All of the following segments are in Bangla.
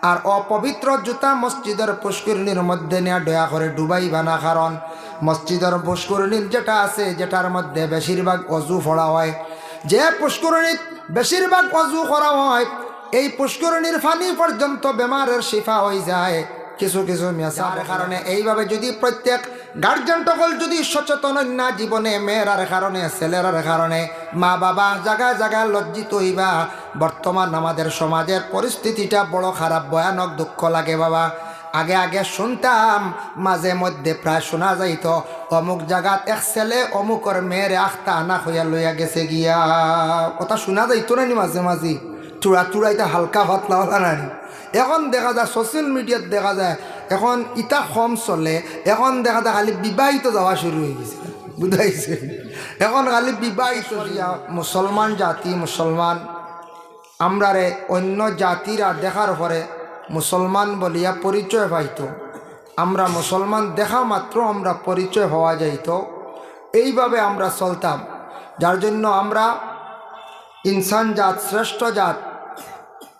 আর অপবিত্র জুতা মসজিদের পুষ্করিণীর মধ্যে নিয়ে দয়া করে ডুবাইবা না, কারণ মসজিদের পুষ্করিণীর যেটা আছে যেটার মধ্যে বেশিরভাগ অজু ফোড়া হয়, যে পুষ্করিণীর বেশিরভাগ অজু করা হয় এই পুষ্করিণীর পানি পর্যন্ত বেমারের শিফা হয়ে যায় কিছু কিছু মেসার কারণে। এইভাবে যদি প্রত্যেক গার্জেন টকল যদি সচেতন না জীবনে, মেয়েরার কারণে ছেলেরার কারণে, মা বাবা জায়গায় জায়গায় লজ্জিত হইবা। বর্তমান আমাদের সমাজের পরিস্থিতিটা বড় খারাপ, ভয়ানক, দুঃখ লাগে বাবা। আগে আগে শুনতাম, মাঝে মধ্যে প্রায় শোনা যাইত অমুক জায়গাত এক ছেলে অমুকর মেয়েরে আখতা আনা হইয়া লইয়া গেছে গিয়া, কথা শোনা যাইতো না মাঝে মাঝে, চূড়া চূড়াইতে হালকা পাতলা হলা নানি। এখন দেখা যায় সোশ্যাল মিডিয়াত দেখা যায় এখন ইটা কম চলে, এখন দেখা যায় খালি বিবাহিত যাওয়া শুরু হয়ে গেছে, বুঝাইছে। এখন খালি বিবাহিত মুসলমান জাতি, মুসলমান আমরারে অন্য জাতিরা দেখার পরে মুসলমান বলিয়া পরিচয় পাইত। আমরা মুসলমান দেখা মাত্র আমরা পরিচয় হওয়া যাইত, এইভাবে আমরা চলতাম। যার জন্য আমরা ইনসান জাত, শ্রেষ্ঠ জাত,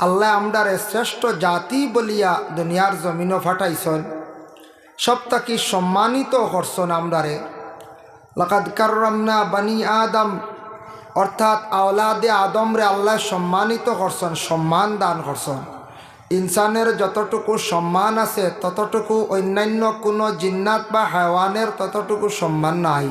আল্লাহ আমরারে শ্রেষ্ঠ জাতি বলিয়া দুনিয়ার জমিনও ফাটাইছেন, সব থাকি সম্মানিত করছেন আমরারে। লাকাদ কাররামনা বানি আদম, অর্থাৎ আওলাদে আদমরে আল্লাহ সম্মানিত করছেন, সম্মান দান করছেন। ইনসানের যতটুকু সম্মান আছে ততটুকু অন্যান্য কোনো জিন্নাত বা হায়ওয়ানের ততটুকু সম্মান নাই।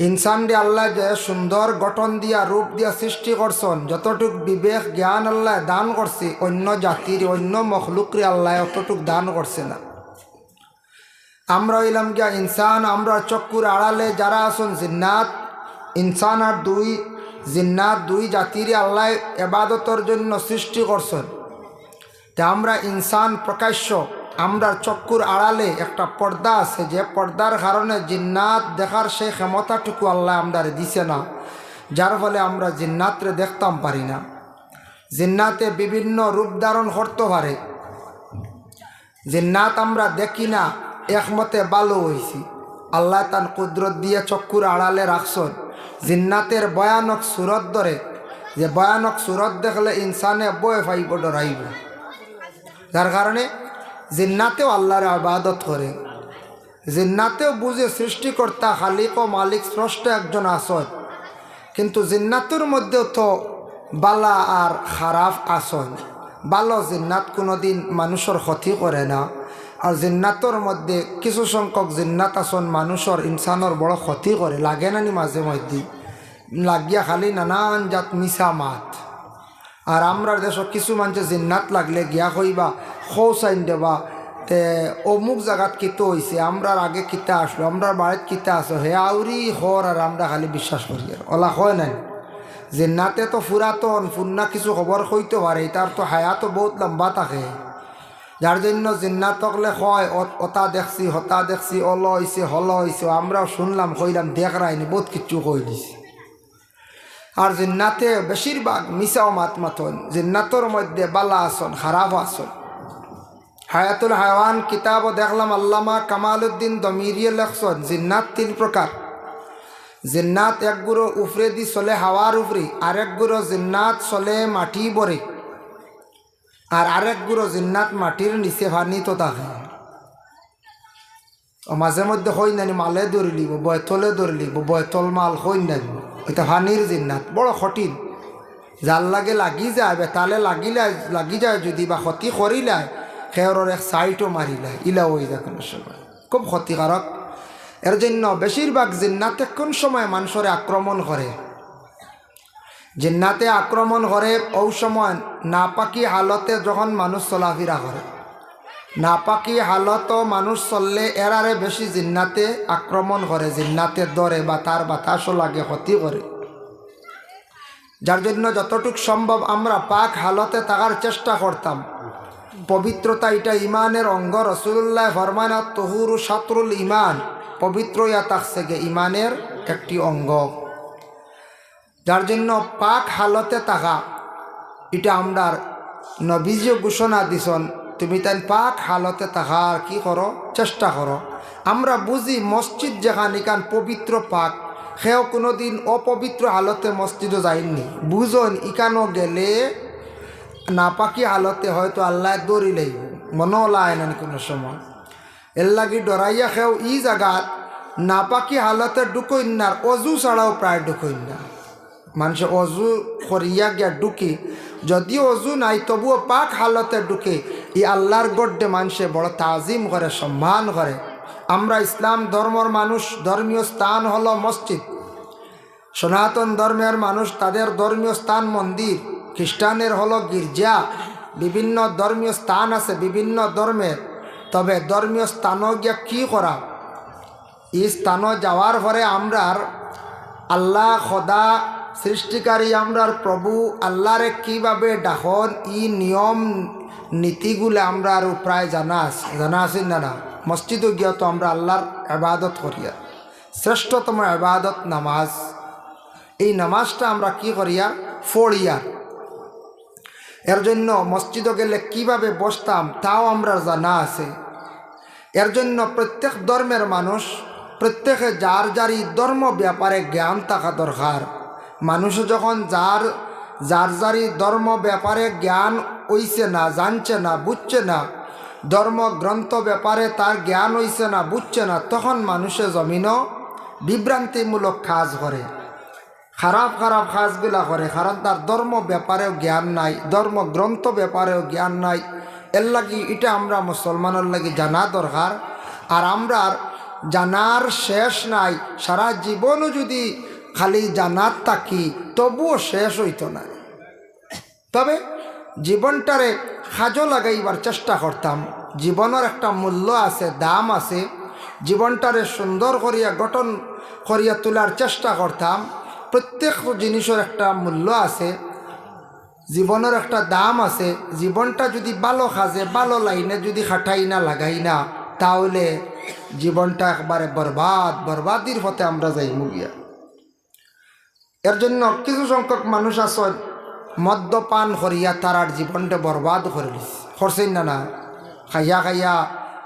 ইনসানরে আল্লাহ যে সুন্দর গঠন দিয়া রূপ দিয়া সৃষ্টি করছেন, যতটুক বিবেক জ্ঞান আল্লাহ দান করছে অন্য জাতির অন্য মখলুকরে আল্লাহ অতটুক দান করছে না। আমরা হইলাম গিয়া ইনসান, আমরা চক্ষুর আড়ালে যারা আছেন জিন্নাত, ইনসান আর জিন্নাত দুই জাতির আল্লাহ ইবাদতের জন্য সৃষ্টি করছেন। তা আমরা ইনসান প্রকাশ্য, আমরা চক্ষুর আড়ালে একটা পর্দা আছে, যে পর্দার কারণে জিন্নাত দেখার সেই ক্ষমতাটুকু আল্লাহ আমরা দিছে না, যার ফলে আমরা জিন্নাতরে দেখতাম পারি না। জিন্নাতে বিভিন্ন রূপ ধারণ করতে পারে, জিন্নাত আমরা দেখি না, একমতে ভালো হয়েছি। আল্লাহ তার কুদরত দিয়ে চক্ষুর আড়ালে রাখছেন। জিন্নাতের ভয়ানক সুরত ধরে, যে ভয়ানক সুরত দেখলে ইনসানে বয়ে ফাইব, ডরাইব। যার কারণে জিন্নাতেও আল্লাহর ইবাদত করে, জিন্নাতেও বুঝে সৃষ্টিকর্তা খালিক ও মালিক স্রষ্ট একজন আসন। কিন্তু জিন্নাতের মধ্যেও তো বালা আর খারাপ আসন। ভালো জিন্নাত কোনোদিন মানুষের ক্ষতি করে না, আর জিন্নাতর মধ্যে কিছু সংখ্যক জিন্নাত আসন মানুষের ইনসানের বড় ক্ষতি করে, লাগে না নি মাঝে মধ্যে লাগিয়া খালি নানান জাত মিশা মাত। আর আমরা দেশ কিছু মানুষের জিন্নাত লাগলে গিয়া কইবা খৌসাইন দেবা তে অমুক জায়গাত কিতো হয়েছে, আমরা আগে কিতা আসলো, আমরা বাড়িত কিতা আসো, হে আউরি হর, আর আমরা খালি বিশ্বাস করি আর ওলা হয় নাই। জিন্নাতে তো ফুরাতন ফুন্না কিছু খবর কইতে পারে, তার তো হায়াতো বহুত লম্বা থাকে। যার জন্য জিন্নাত তকলে হয় ওতা দেখছি হতা দেখছি, অল হয়েছে হল হয়েছে, আমরাও শুনলাম কইলাম দেখ রাইনি, বহুত কিচ্ছু কই দিছি। আর জিন্নাতে বেশিরভাগ মিশাও মাত মাতন, জিন্নাতর মধ্যে বালা আসন খারাপ আসন। হায়াতুল হায়ওয়ান কিতাবও দেখলাম আল্লামা কামালউদ্দিন দমিরিয়ে লেখছেন জিন্নাত তিন প্রকার। জিন্নাত এক গুঁড়ো উফরে দি চলে হাওয়ার উপরে, আরেক গুঁড়ো জিন্নাত চলে মাটি বরে, আর আরেক গুঁড়ো জিন্নাত মাটির নিচে ভানি তো থাকে। মাঝে মধ্যে হই নানি মালে ধরে লিব, বয়তলে ধরে লিব, বয়তল মাল হই নানি, ওইটা ভানির জিন্নাত বড় কঠিন। যার লাগে লাগি যায়, বেতালে লাগি যায় যদি বা ক্ষতি করিলায়, খেয়রের এক সাইটও মারিলায়, ইলা হয়ে যায় কোনো সময়, খুব ক্ষতিকারক। এর জন্য বেশিরভাগ জিন্নাতে কোন সময় মানুষের আক্রমণ করে, জিন্নাতে আক্রমণ করে ওই সময় নাপাকি হালতে যখন মানুষ চলাফেরা করে। নাপাকি হালত মানুষ চললে এরারে বেশি জিন্নাতে আক্রমণ করে, জিন্নাতে ধরে বা তার বাতাসও লাগে, ক্ষতি করে। যার জন্য যতটুক সম্ভব আমরা পাক হালতে থাকার চেষ্টা করতাম। পবিত্রতা এটা ইমানের অঙ্গ। রাসূলুল্লাহ ফরমান তুহুরু শাতরুল ইমান, পবিত্র ইয়া থাকছে গে ইমানের একটি অঙ্গ। যার জন্য পাক হালতে থাকা এটা আমরার নবীজিও ঘোষণা দিছেন, তুমি তাই পাক হালতে থাকার কি করো, চেষ্টা করো। আমরা বুঝি মসজিদ যেখানে কান পবিত্র পাক, সেও কোনোদিন অপবিত্র হালতে মসজিদও যায়নি। বুঝন ইকানো গেলে নাপাকি হালতে হয়তো আল্লাহ দৌড়ি লাগব মনও লায় না কোনো সময়। এর লাগি ডরাইয়া খেও ই জায়গাত নাপাকি হালতে ঢুকইন না, অজু ছাড়াও প্রায় ঢুকইন না। মানুষে অজু করিয়া গিয়া ঢুকে, যদিও অজু নাই তবুও পাক হালতে ঢুকে ই আল্লাহর গড্ডে মানুষে বড় তাজিম করে, সম্মান করে। আমরা ইসলাম ধর্মর মানুষ, ধর্মীয় স্থান হলো মসজিদ। সনাতন ধর্মের মানুষ তাদের ধর্মীয় স্থান মন্দির, খ্রিস্টানের হলো গির্জা। বিভিন্ন ধর্মীয় স্থান আছে বিভিন্ন ধর্মের, তবে ধর্মীয় স্থানও গিয়া কী করা, এই স্থানও যাওয়ার পরে আমরার আল্লাহ খোদা সৃষ্টিকারী আমরার প্রভু আল্লাহরে কীভাবে ডাকন ই নিয়ম নীতিগুলো আমরা আরও প্রায় জানা আছি না না। মসজিদও গিয়া তো আমরা আল্লাহর ইবাদত করিয়া, শ্রেষ্ঠতম ইবাদত নামাজ। এই নামাজটা আমরা কি করিয়া পড়িয়া, এর জন্য মসজিদে গেলে কিভাবে বসতাম তাও আমরা জানা আছে। এর জন্য প্রত্যেক ধর্মের মানুষ প্রত্যেকে যার যারই ধর্ম ব্যাপারে জ্ঞান থাকা দরকার। মানুষ যখন যার যারই ধর্ম ব্যাপারে জ্ঞান হইছে না, জানছে না, বুঝছে না, ধর্মগ্রন্থ ব্যাপারে তার জ্ঞান হইছে না, বুঝছে না, তখন মানুষে জমিনও বিভ্রান্তিমূলক কাজ করে, খারাপ খারাপ কাজগুলা করে। কারণ তার ধর্ম ব্যাপারেও জ্ঞান নাই, ধর্মগ্রন্থ ব্যাপারেও জ্ঞান নাই। এর লাগি এটা আমরা মুসলমানের লাগি জানা দরকার। আর আমরা জানার শেষ নাই, সারা জীবনও যদি খালি জানার থাকি তবুও শেষ হইতো না। তবে জীবনটারে কাজও লাগাইবার চেষ্টা করতাম। জীবনের একটা মূল্য আছে, দাম আছে। জীবনটারে সুন্দর করিয়া গঠন করিয়া তোলার চেষ্টা করতাম। প্রত্যেক জিনিসের একটা মূল্য আছে, জীবনের একটা দাম আছে। জীবনটা যদি ভালো কাজে ভালো লাইনে যদি খাটাই না, লাগাই না, তাহলে জীবনটা একবারে বরবাদির পথে আমরা যাই মুগিয়া। এর জন্য কিছু সংখ্যক মানুষ আছেন মদ্যপান করিয়া তারার জীবনটা বরবাদ করে করছেন না না। খাইয়া খাইয়া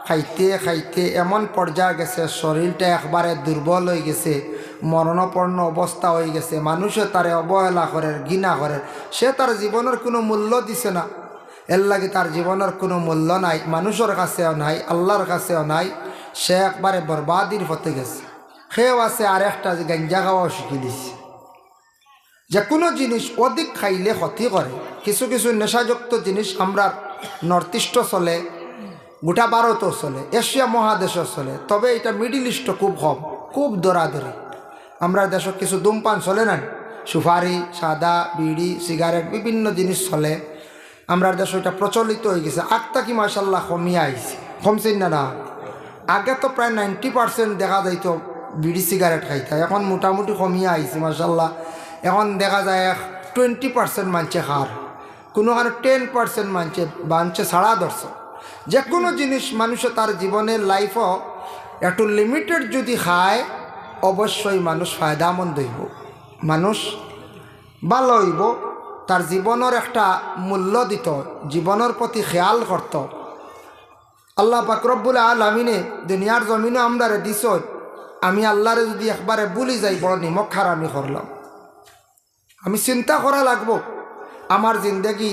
খাইতে খাইতে এমন পর্যায়ে গেছে, শরীরটা একবারে দুর্বল হয়ে গেছে, মরণাপন্ন অবস্থা হয়ে গেছে। মানুষে তারে অবহেলা করে, ঘৃণা করে। সে তার জীবনের কোনো মূল্য দিছে না। এর লাগে তার জীবনের কোনো মূল্য নাই, মানুষের কাছেও নাই, আল্লাহর কাছেও নাই। সে একবারে বরবাদির পথে গেছে। সেও আছে আর একটা গাঞ্জা খাওয়াও শিখে দিছে। যে কোনো জিনিস অধিক খাইলে ক্ষতি করে। কিছু কিছু নেশাযুক্ত জিনিস আমরা নর্থ ইস্টও চলে, গোটা ভারতও চলে, এশিয়া মহাদেশও চলে। তবে এটা মিডিল ইস্টও খুব কম, খুব দরাদরি। আমরা দেশত কিছু ধূমপান চলে না, সুপারি, সাদা, বিড়ি, সিগারেট বিভিন্ন জিনিস চলে। আমরা দেশ এটা প্রচলিত হয়ে গেছে। আগটা কি মাশাল্লাহ কমিয়ে আইছে, কমছেন না না। আগে তো প্রায় 90% দেখা যাইতো বিড়ি সিগারেট খাইতে, এখন মোটামুটি কমিয়ে আইছে মাশাল্লাহ। এখন দেখা যায় 20% মানছে খার, কোনো কারণে 10% মানছে ছাড়া ধরছে। যে কোনো জিনিস মানুষে তার জীবনের লাইফও একটু লিমিটেড যদি খায়, অবশ্যই মানুষ ফায়দামন্দ হইব, মানুষ ভালো হইব। তার জীবনের একটা মূল্য দিত, জীবনের প্রতি খেয়াল করত। আল্লাহ পাক রব্বুল আলামিনে দুনিয়ার জমিনও আমরা দিছ। আমি আল্লাহরে যদি একবারে ভুলি যাই, বড় নিমক হারামি করলাম। আমি চিন্তা করা লাগবো আমার জিন্দগি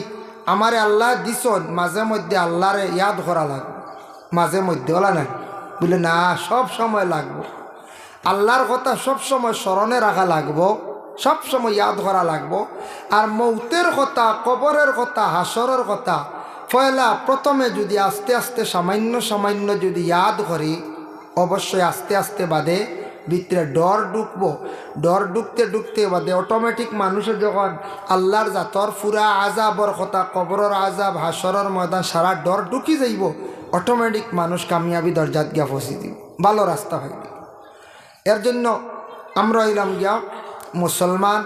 আমারে আল্লাহ দিছ, মাঝে মধ্যে আল্লাহরে ইয়াদ করা লাগবে। মাঝে মধ্যে ওলা নাই বলে না, সব সময় লাগবো আল্লাহর কথা, সব সময় স্মরণে রাখা লাগবো, সব সময় ইয়াদ করা লাগবো। আর মৌতের কথা, কবরের কথা, হাসরের কথা পয়লা প্রথমে যদি আস্তে আস্তে সামান্য যদি ইয়াদ করি, অবশ্যই আস্তে আস্তে বাদে ভিতরে ডর ঢুকবো। ডর ঢুকতে বাদে অটোমেটিক মানুষের যখন আল্লাহর জাতর ফুরা আজাবর কথা, কবরের আজাব, হাসরের ময়দান সারা ডর ঢুকি যাইব, অটোমেটিক মানুষ কামিয়াবি দরজাত গিয়া ফসি দিব, ভালো রাস্তা হইবে। এর জন্য আমরা হইলাম গিয়া মুসলমান।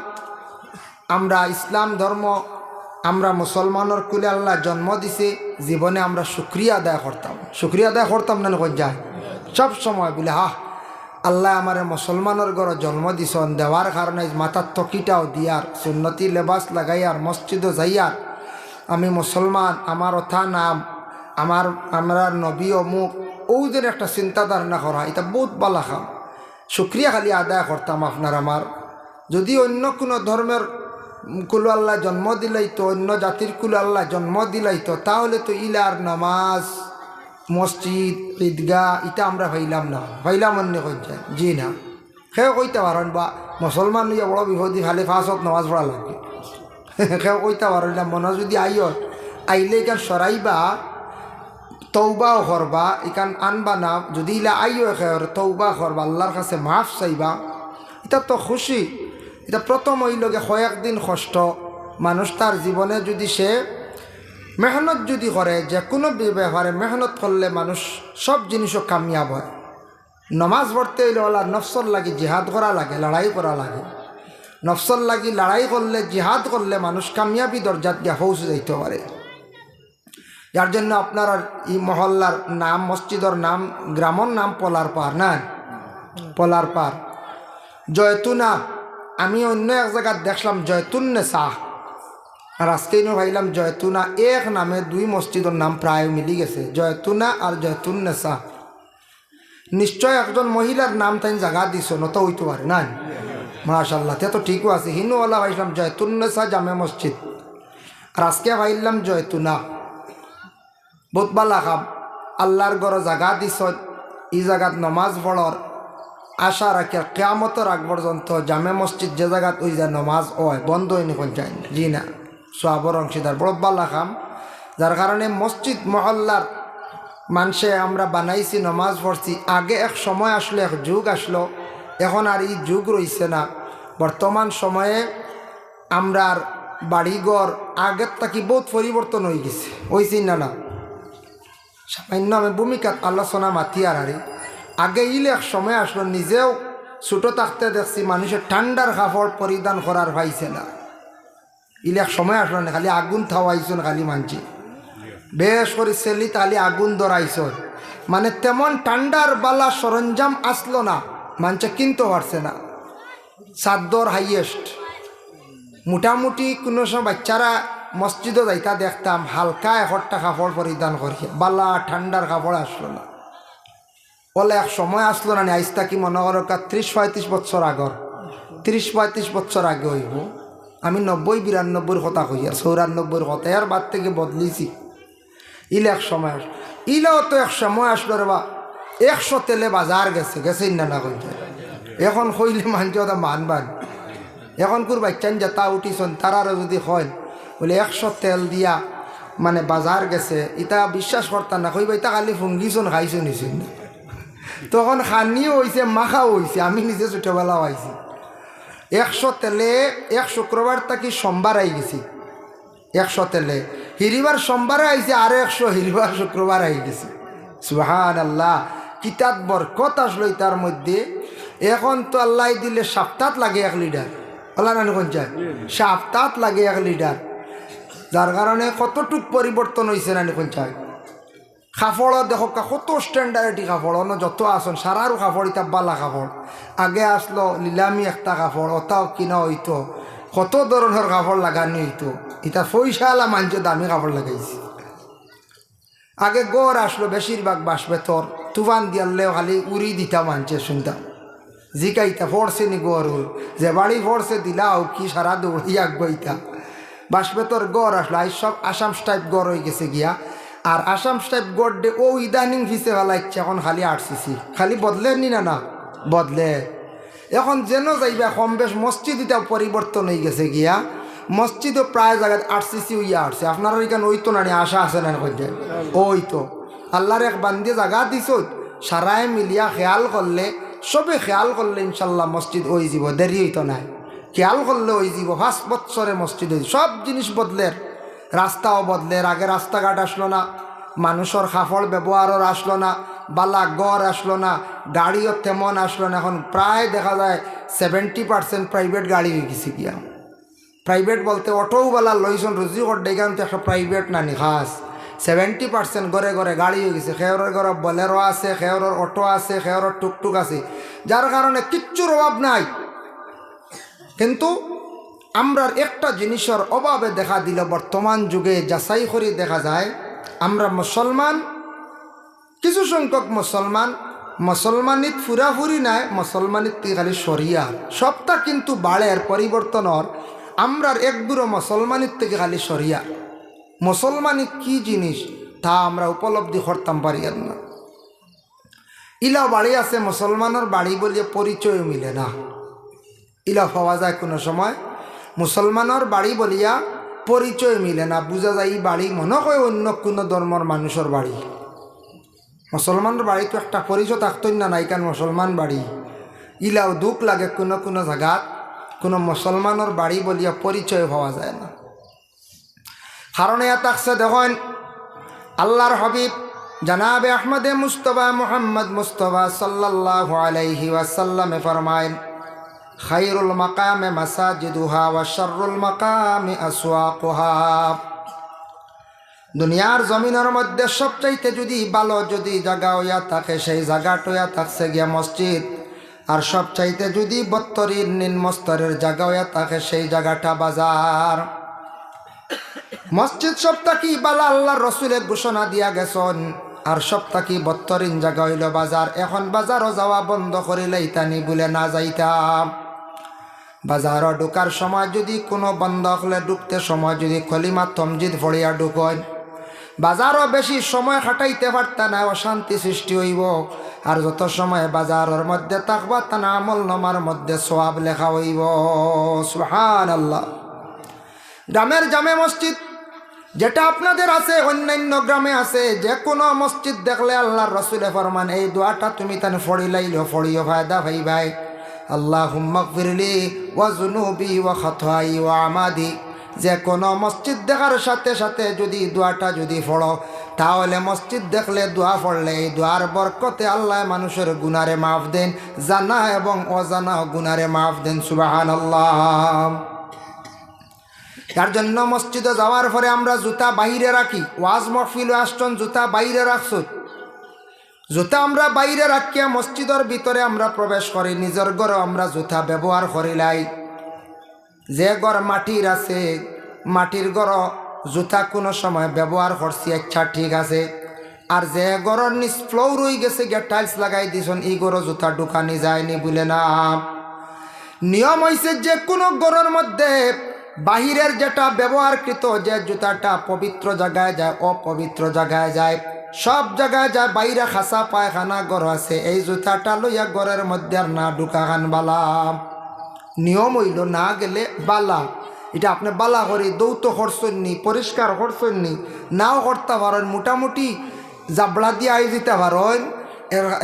আমরা ইসলাম ধর্ম, আমরা মুসলমানের কুলে আল্লাহ জন্ম দিছে। জীবনে আমরা শুক্রিয়া আদায় করতাম না কই যায় সব সময় বলে আল্লাহ আমার মুসলমানের ঘরে জন্ম দিছন, দেওয়ার কারণে মাথার তকিটাও দিয়ার, সুন্নতি লেবাস লাগাইয়ার, মসজিদও যাইয়ার, আমি মুসলমান, আমার অথা নাম, আমরা নবী অমুক, ওদের একটা চিন্তা ধারণা করা, এটা বহুত বালা শুক্রিয়া খালি আদায় করতাম আপনার আমার। যদি অন্য কোনো ধর্মের কুলু আল্লাহ জন্ম দিলাইতো, অন্য জাতির কুলু আল্লাহ জন্ম দিলাইতো, তাহলে তো ইলার নামাজ মসজিদ ঈদগাহ এটা আমরা পাইলাম না, পাইলাম অন্য কইছেন জি না। সেও কইতে পারেন বা মুসলমান লইয়া বড় বিপদী খালি ফাঁসত নামাজ পড়া লাগে। সেও কইতে পারেন না, মনে যদি আইলে এখান সরাইবা তৌবাও করবা, এখান আনবা না, যদি ইলা আইও খেয়ে তৌবা করবা, আল্লাহর কাছে মাফ চাইবা, এটা তো খুশি। এটা প্রথম হইলগে কয়েকদিন কষ্ট মানুষ তার জীবনে যদি সে মেহনত যদি করে, যে কোনো ব্যাপারে মেহনত করলে মানুষ সব জিনিসও কামিয়াব হয়। নমাজ পড়তে হইলে ওলা নফসর লাগি জিহাদ করা লাগে, লড়াই করা লাগে। নফসর লাগি লড়াই করলে, জিহাদ করলে মানুষ কামিয়াবি দরজাত গিয়া পৌঁছে যাইতে পারে। যার জন্য আপনার এই মহল্লার নাম, মসজিদের নাম, গ্রামের নাম পলার পার না, পলার পার জয়তুনা। আমি অন্য এক জায়গায় দেখলাম জয়তুন্নেসা, আর আজকেই ভাইলাম জয়তুনা। এক নামে দুই মসজিদের নাম প্রায় মিলি গেছে, জয়তুনা আর জয়তুন্নেসা। নিশ্চয় একজন মহিলার নাম তাই জায়গা দিছ, নত হইতে পারে না, মাশাআল্লাহ। তে তো ঠিকও আছে, হিনুওয়ালা ভাইলাম জয়তুন্নেসা জামে মসজিদ, আর আজকে ভাইলাম জয়তুনা। বহুত বালা খাম, আল্লাহর গড় জায়গা দিছ, এই জায়গাত নমাজ পড়র আশা রাখে কেয়ামতের আগ পর্যন্ত জামে মসজিদ যে জায়গাত ওই যে নমাজ হয় বন্ধ হয়নি পঞ্চায়েত জি না, সোয়াবর অংশীদার বড় বালা খাম। যার কারণে মসজিদ মহল্লার মানুষে আমরা বানাইছি, নমাজ পড়ছি। আগে এক সময় আসলো, এক যুগ আসলো, এখন আর এই যুগ রইছে না। বর্তমান সময়ে আমরার বাড়িঘর আগের থাকি বহুত পরিবর্তন হয়ে গেছে, হয়েছি না না। সামান্য আমি ভূমিকাত আলোচনা মাতি আর আগে ইলে এক সময় আসলো, নিজেও ছোটো থাকতে দেখছি মানুষের ঠান্ডার কাপড় পরিধান করার পাইছে না। ইলে এক সময় আসলো না, খালি আগুন থাওয়াইছন, খালি মানছি বেশ করে সেলি তালি আগুন ধরাইছ, মানে তেমন ঠান্ডার বালা সরঞ্জাম আসলো না, মানছে কিনতে পারছে না। চাদর হাইয়েস্ট, মোটামুটি কোনো সময় বাচ্চারা মসজিদে যাইতা দেখতাম হালকা একটা কাপড় পরিধান করি, বালা ঠান্ডার কাপড় আসলো না। বলে এক সময় আসলো না, আইসটা কি মনে করো 30-35 বছর আগর, 30-35 বছর আগে হইব। আমি 90-92 কথা কই, আর 94 কথা আর বাদ থেকে বদলিছি। ইলে এক সময় ইলেও তো এক সময় আসলো রে বা 100 তেলে বাজার গেছে গেছে না না কই, এখন কইলে মানছে ওটা মানবান। এখন কোর বাচ্চান যেটা উঠিছন তারারও যদি হয় বলে 100 তেল দিয়া মানে বাজার গেছে, ইটা বিশ্বাস করতাম না, কইবা ইটা খালি ফুঙ্গিছন খাইছো নিছেন না। তখন খানিও হয়েছে, মাখাও হয়েছে, আমি নিজে ছোটবেলা হয়েছি। 100 তেলে এক শুক্রবার থাকি সোমবার আই গেছি, 100 তেলে হিরিবার সোমবারে আইছে, আরো 100 হিরিবার শুক্রবার আই গেছে। সুবহানাল্লাহ, কিতাব বরকত আসলো তার মধ্যে। এখন তো আল্লাহ দিলে সপ্তাহ লাগে 1 লিটার, আল্লাহ না কোন চায় সপ্তাহ লাগে 1 লিটার। যার কারণে কতটুক পরিবর্তন হয়েছে না কোন চায়। কাপড় দেখো কত স্ট্যান্ডার্ডি কাপড়, অন্য যত আসন সারারও কাপড়, ইতা বালা কাপড়। আগে আসলো নিলামি একটা কাপড়, ওটাও কিনা হইতো, কত ধরনের কাপড় লাগানো হইতো। এটা পয়সাওয়ালা মানছে দামি কাপড় লাগাইছে। আগে গড় আসলো বেশিরভাগ বাঁশ বেতর, তুফান দিয়ালেও খালি উড়ি দিতা মানছে, শুনতাম জিকাইতা ফোরছে নি গড়, যে বাড়ি ফোরছে দিলাও কি সারা দৌড়িয়া বইতা। বাঁশ বেতর গড় আসলো, আই সব আসাম টাইপ গড় হয়ে গেছে গিয়া। আর আসাম টাইপ গড় দে ও ইদানিং ফিসে ফেলা ইচ্ছে, এখন খালি 8cc, খালি বদলে নি না না বদলে। এখন যেন যাইবা কম বেশ মসজিদ এটা পরিবর্তন হয়ে গেছে গিয়া, মসজিদও প্রায় জায়গায় 8cc হইয়া আসছে। আপনারা এখানে ওই তো না আশা আছে না কইতে, ওই তো আল্লাহর এক বান্দিয়ে জায়গা দিছ, সারায় মিলিয়া খেয়াল করলে, সবে খেয়াল করলে ইনশাল্লাহ মসজিদ ওই যাব, দেরি হইতো নাই, খেয়াল করলে ওই যাব। 5 বছরে মসজিদ হয়েছে, সব জিনিস বদলের, রাস্তাও বদলের। আগে রাস্তাঘাট আসলো না, মানুষের কাপড় ব্যবহারও আসলো না, বালা গড় আসলো না, গাড়িও তেমন আসলো না। এখন প্রায় দেখা যায় 70% প্রাইভেট গাড়ি হয়ে গেছে গিয়া। প্রাইভেট বলতে অটোও বালা লইছন রুজি করতে, এখানে তো একটা প্রাইভেট না নি খাস। 70% ঘরে ঘরে গাড়ি হয়ে গেছে। খেয়রের ঘরে বলেরো আছে, খেয়রের অটো আছে, খেয়রের টুকটুক আছে, যার কারণে কিচ্ছুর অভাব নাই। কিন্তু আমরার একটা জিনিসের অভাবে দেখা দিল, বর্তমান যুগে যাচাই করে দেখা যায় আমরা মুসলমান, কিছু সংখ্যক মুসলমানিত ফুরাফুরি নাই, মুসলমানিত খালি শরিয়া সবটা কিন্তু বাড়ের পরিবর্তনের আমরার একদূরও মুসলমানের থেকে খালি সরিয়া মুসলমানি কি জিনিস তা আমরা উপলব্ধি করতাম পারি না। ইলা বাড়ি আছে মুসলমানের বাড়ি বলিয়ে পরিচয় মিলে না। ইলা পাওয়া যায় কোনো সময় মুসলমানের বাড়ি বলিয়া পরিচয় মিলে না, বোঝা যায় এই বাড়ি মনে হয় অন্য কোনো ধর্মের মানুষের বাড়ি। মুসলমানের বাড়ি তো একটা পরিচয় থাকতই না, নাই কারণ মুসলমান বাড়ি। ইলাও দুঃখ লাগে কোনো কোনো জায়গাত কোনো মুসলমানের বাড়ি বলিয়া পরিচয় পাওয়া যায় না। কারণ এত আসছে দেখেন আল্লাহর হাবিব জনাবে আহমদে মুস্তফা মুহাম্মদ মুস্তফা সাল্লাল্লাহু আলাইহি ওয়াসাল্লামে ফরমায়েন খায়রুল মাকামে মাসাজিদুহা ওয়া শাররুল মাকামি আসওয়াকুহা। দুনিয়ার জমিনের মধ্যে সবচাইতে যদি ভালো যদি জায়গা হইয়া থাকে সেই জায়গাটা হইয়া থাকছে গিয়া মসজিদ, আর সবচাইতে যদি বত্তরের নিম্ন স্তরের জায়গা হইয়া থাকে সেই জায়গাটা বাজার। মসজিদ সপ্তাহ বালা আল্লাহ রসুলের ঘোষণা দিয়া গেছেন, আর সপ্তাহ বত্তরিন জায়গা হইল বাজার। এখন বাজারও যাওয়া বন্ধ করিলেই তানি বলে না যাইতাম। বাজারও ঢুকার সময় যদি কোনো বন্ধ হলে ঢুকতে সময় যদি কলিমা তমজিদ ফড়িয়া ঢুকন, বাজারও বেশি সময় খাটাইতে পারতা না, অশান্তি সৃষ্টি হইব। আর যত সময় বাজারের মধ্যে থাকবা তানা আমল নামার মধ্যে সওয়াব লেখা হইব। সুবহানাল্লাহ। গ্রামের জামে মসজিদ যেটা আপনাদের আছে অন্যান্য গ্রামে আছে, যে কোনো মসজিদ দেখলে আল্লাহর রসুলে ফরমান এই দোয়াটা তুমি তানে ফড়িলাইল ফড়িও ফায়দা ভাই ভাই আল্লাহুম্মা গফিরলি ওয়া যুনুবি ওয়া খাতাই ওয়া আমাদি। যে কোনো মসজিদ দেখার সাথে সাথে যদি দোয়াটা যদি পড়ো, তাহলে মসজিদ দেখলে দোয়া পড়লে এই দোয়ার বরকতে আল্লাহ মানুষের গুনারে মাফ দেন, জানা এবং অজানা গুনারে মাফ দেন। সুবহানাল্লাহ। তার জন্য মসজিদে যাওয়ার পরে আমরা জুতা বাইরে রাখি। ওয়াজ মহফিল আসছেন জুতা বাইরে রাখছো, জুতা আমরা বাইরে রাখিয়া মসজিদের ভিতরে আমরা প্রবেশ করি। নিজের ঘরে আমরা জুতা ব্যবহার করিলাই। যে ঘর মাটির আছে মাটির ঘর জুতা কোনো সময় ব্যবহার করছি, আচ্ছা ঠিক আছে। আর যে ঘরের নিচ ফ্লোর হয়ে গেছে গিয়ে টাইলস লাগাই দিছেন, এই ঘরে জুতা ঢুকানি যায়নি বলে না। নিয়ম হয়েছে যে কোনো ঘরের মধ্যে বাহিরের যেটা ব্যবহারকৃত যে জুতাটা পবিত্র জায়গায় যায় অপবিত্র জায়গায় যায়, সব জায়গায় যায়। বাইরে খাসা পায়খানা ঘর আছে, এই জুতাটা লইয়া ঘরের মধ্যে আর না ঢুকা খান বালা। নিয়ম হইল না গেলে বালা। এটা আপনি বালা করে দৌত করছেননি, পরিষ্কার করছেননি, নাও করতে পারেন, মোটামুটি জাবড়া দিয়ে আই দিতে পারেন।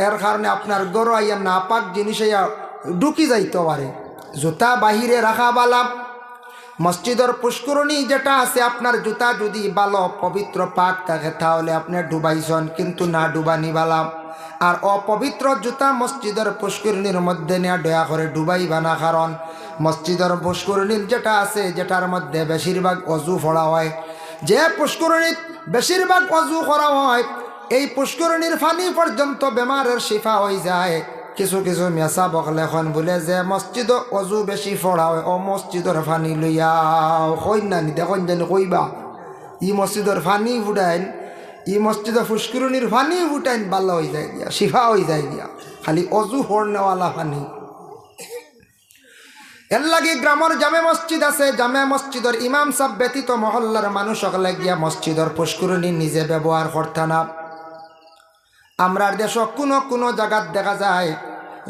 এর কারণে আপনার গরু আইয়া না পাক জিনিস আইয়া ঢুকি যাইতে পারে। জুতা বাহিরে রাখা বালা। মসজিদের পুষ্করণী যেটা আছে, আপনার জুতা যদি ভালো পবিত্র পাক থাকে তাহলে আপনি ডুবাইছেন, কিন্তু না ডুবানি বালা। আর অপবিত্র জুতা মসজিদের পুষ্করণীর মধ্যে নেওয়া দয়া করে ডুবাইবা না, কারণ মসজিদের পুষ্করণীর যেটা আছে যেটার মধ্যে বেশিরভাগ অজু ফোড়া হয়, যে পুষ্করণীর বেশিরভাগ অজু করা হয়, এই পুষ্করণীর পানি পর্যন্ত বেমারের শিফা হয়ে যায়। কিছু কিছু মেসা বকলে এখন বলে যে মসজিদ অজু বেশি ফোড়া হয়, ও মসজিদের পানি লইয়া কই না নি দেখুন জানি কইবা ই মসজিদের পানি ফুটাইন, ই মসজিদে পুষ্করণীর পানি ফুটাইন, ভালো হয়ে যায় গিয়া, শিফা হয়ে যায় গিয়া, খালি অজু ফোড় নেওয়ালা পানি। এর লাগে গ্রামের জামে মসজিদ আছে, জামে মসজিদের ইমাম সাহেব ব্যতীত মহল্লার মানুষ সকলে গিয়া মসজিদের পুষ্করণী নিজে ব্যবহার করতে না। আমরা দেশ কোনো কোনো জায়গাত দেখা যায়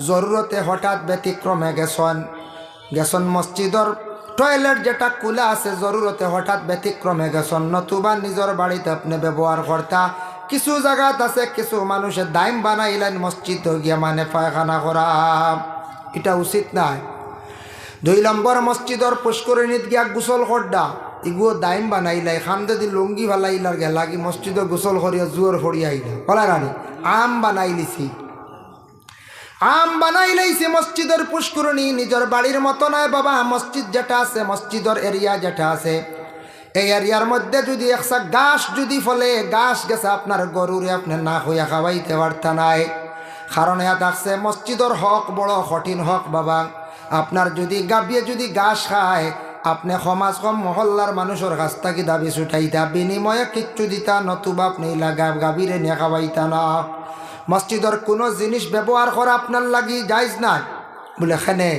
জরুরতে হঠাৎ ব্যতিক্রমে গেছন মসজিদের টয়লেট যেটা খোলা আছে, জরুরতে হঠাৎ ব্যতিক্রমে গেছন, নতুবা নিজের বাড়িতে আপনি ব্যবহার করতা। কিছু জায়গাত আছে কিছু মানুষের দাইম বানাইলেন মসজিদ গিয়া মানে পায়খানা করা, এটা উচিত নাই। 2 নম্বর মসজিদের পুষ্করণীত গিয়া গোসল করডা, এগুলো দাইম বানাইলাই, খান্দে দি লুঙ্গি ভালাইলার গেলা কি মসজিদে গোসল করিয়া জুয়োর ফড়িয়া আইলা বলা রানি আম বানাই লিছি, আম বানাই লাইছে মসজিদের পুষ্করণী। নিজের বাড়ির মতো নয় বাবা। মসজিদ যেটা আছে মসজিদের এরিয়া যেটা আছে, এই এরিয়ার মধ্যে যদি একটা গাছ যদি ফলে গাছ গেছে আপনার গরুরে আপনি না হইয়া খাওয়াইতে পারতা নাই। কারণ এত আছে মসজিদের হক বড় কঠিন হক বাবা। আপনার যদি গাবিয়ে যদি ঘাস খায়, আপনি সমাজ কম মহল্লার মানুষের কাছ থেকে দাবি ছুটাইতা, বিনিময়ে কিচ্ছু দিতা, নতুবা আপনি গাভীরে নিয়ে খাওয়াইতা না। মসজিদের কোনো জিনিস ব্যবহার করা আপনার লাগি জায়েজ নাই বলে এখানে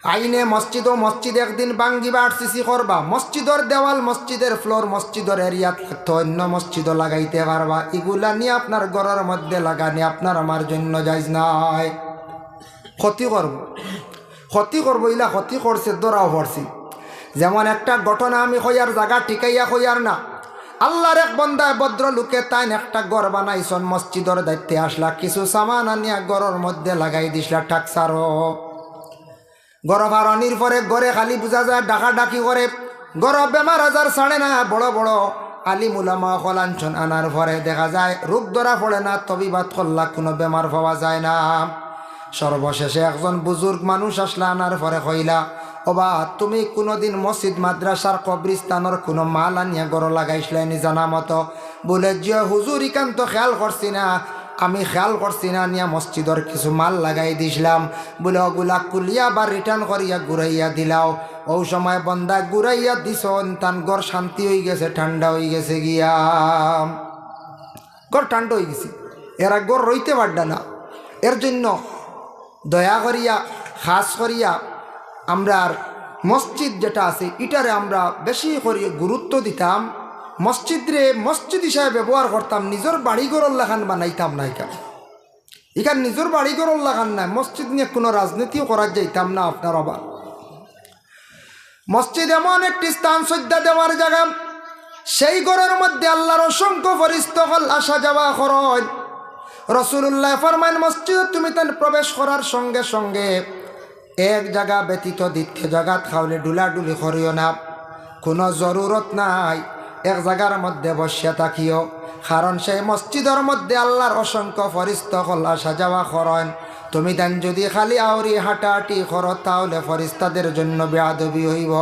আইনে মসজিদ ও মসজিদ একদিন ভাঙ্গিবা আরসিসি করবা, মসজিদের দেওয়াল, মসজিদের ফ্লোর, মসজিদের এরিয়াত লাগতো, অন্য মসজিদও লাগাইতে পারবা। এগুলা নিয়ে আপনার ঘরের মধ্যে লাগানি আপনার আমার জন্য জায়েজ নাই। ক্ষতি করব, ক্ষতি করবো, ইলা ক্ষতি করছে দরাও পড়ছি। যেমন একটা ঘটনা আমি কইয়ার জায়গা টিকাইয়া কইয়ার না। আল্লাহর এক বন্দায় ভদ্র লোকে তাই একটা ঘর বানাইছন, মসজিদের দায়িত্বে আসলা, কিছু সামান আনিয়া ঘরের মধ্যে লাগাই দিসলা টাকসারও। গড় বারণির পরে গড়ে খালি বোঝা যায় ডাকা ডাকি করে, গড় বেমার আজার ছাড়ে না। বড় বড় আলিম উলামা কলাঞ্চন আনার পরে দেখা যায় রোগ ধরা পড়ে না, তবিবাত করলা কোনো বেমার পাওয়া যায় না। সর্বশেষে একজন বুজুর্গ মানুষ আসলা, আনার পরে কইলা, ওবা তুমি কোনোদিন মসজিদ মাদ্রাসার কবরিস্তানের কোনো মাল আনিয়া গড় লাগাইছিলেন জানা মতো? বলে যে হুজুর ইকান তো খেয়াল করছি না, আমি খেয়াল করছি না, নিয়া মসজিদের কিছু মাল লাগাই দিছিলাম। বলে ওগুলা কুলিয়া বা রিটার্ন করিয়া ঘুরাইয়া দিলাও। ও সময় বন্দা ঘুরাইয়া দিছ, তান গড় শান্তি হয়ে গেছে, ঠান্ডা হয়ে গেছে, গিয়া গড় ঠান্ডা হয়ে গেছে, এরা গড় রইতে পারডা না। এর জন্য দয়া করিয়া খাস করিয়া আমরা মসজিদ যেটা আছে এটারে আমরা বেশি করে গুরুত্ব দিতাম। মসজিদরে মসজিদ হিসাবে ব্যবহার করতাম, নিজের বাড়িঘর লাখান বানাইতাম না। এখান নিজের বাড়িঘর লাখান নাই, মসজিদ নিয়ে কোনো রাজনীতিও করা যাইতাম না। আপনার আবার মসজিদ এমন একটি স্থান, শ্রদ্ধা দেওয়ার জায়গা, সেই ঘরের মধ্যে আল্লাহর অসংখ্য ফেরেশতা হল আসা যাওয়া করেন। রাসূলুল্লাহ ফরমান, মসজিদ তুমি তান প্রবেশ করার সঙ্গে সঙ্গে এক জায়গা ব্যতীত দ্বিতীয় জায়গাত খাওলে ডুলাডুলি করিও না, কোনো জরুরত নাই, এক জায়গার মধ্যে বসিয়া থাকিও। কারণ সেই মসজিদের মধ্যে আল্লাহর অসংখ্য ফেরেশতা হল আসা যাওয়া করেন। তুমি তান যদি খালি আউরি হাঁটাহাঁটি করো তাহলে ফেরেশতাদের জন্য বেয়াদবি হইব।